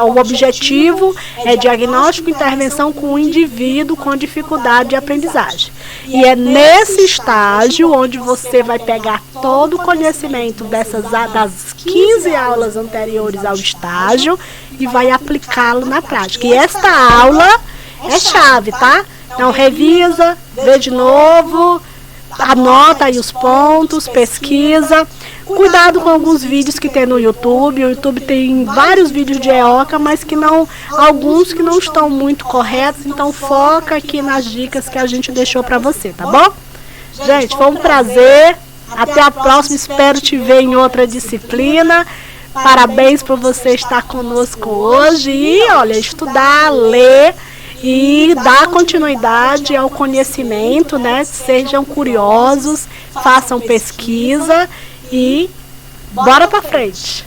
o objetivo é diagnóstico e intervenção com o indivíduo com dificuldade de aprendizagem. E é nesse estágio onde você vai pegar todo o conhecimento das 15 aulas anteriores ao estágio e vai aplicá-lo na prática. E esta aula é chave, tá? Então revisa, vê de novo, anota aí os pontos, pesquisa. Cuidado com alguns vídeos que tem no YouTube. O YouTube tem vários vídeos de EOCA, mas alguns que não estão muito corretos. Então foca aqui nas dicas que a gente deixou para você, tá bom? Gente, foi um prazer. Até a próxima. Espero te ver em outra disciplina. Parabéns por você estar conosco hoje. E olha, estudar, ler e dar continuidade ao conhecimento, né? Sejam curiosos, façam pesquisa e bora pra frente!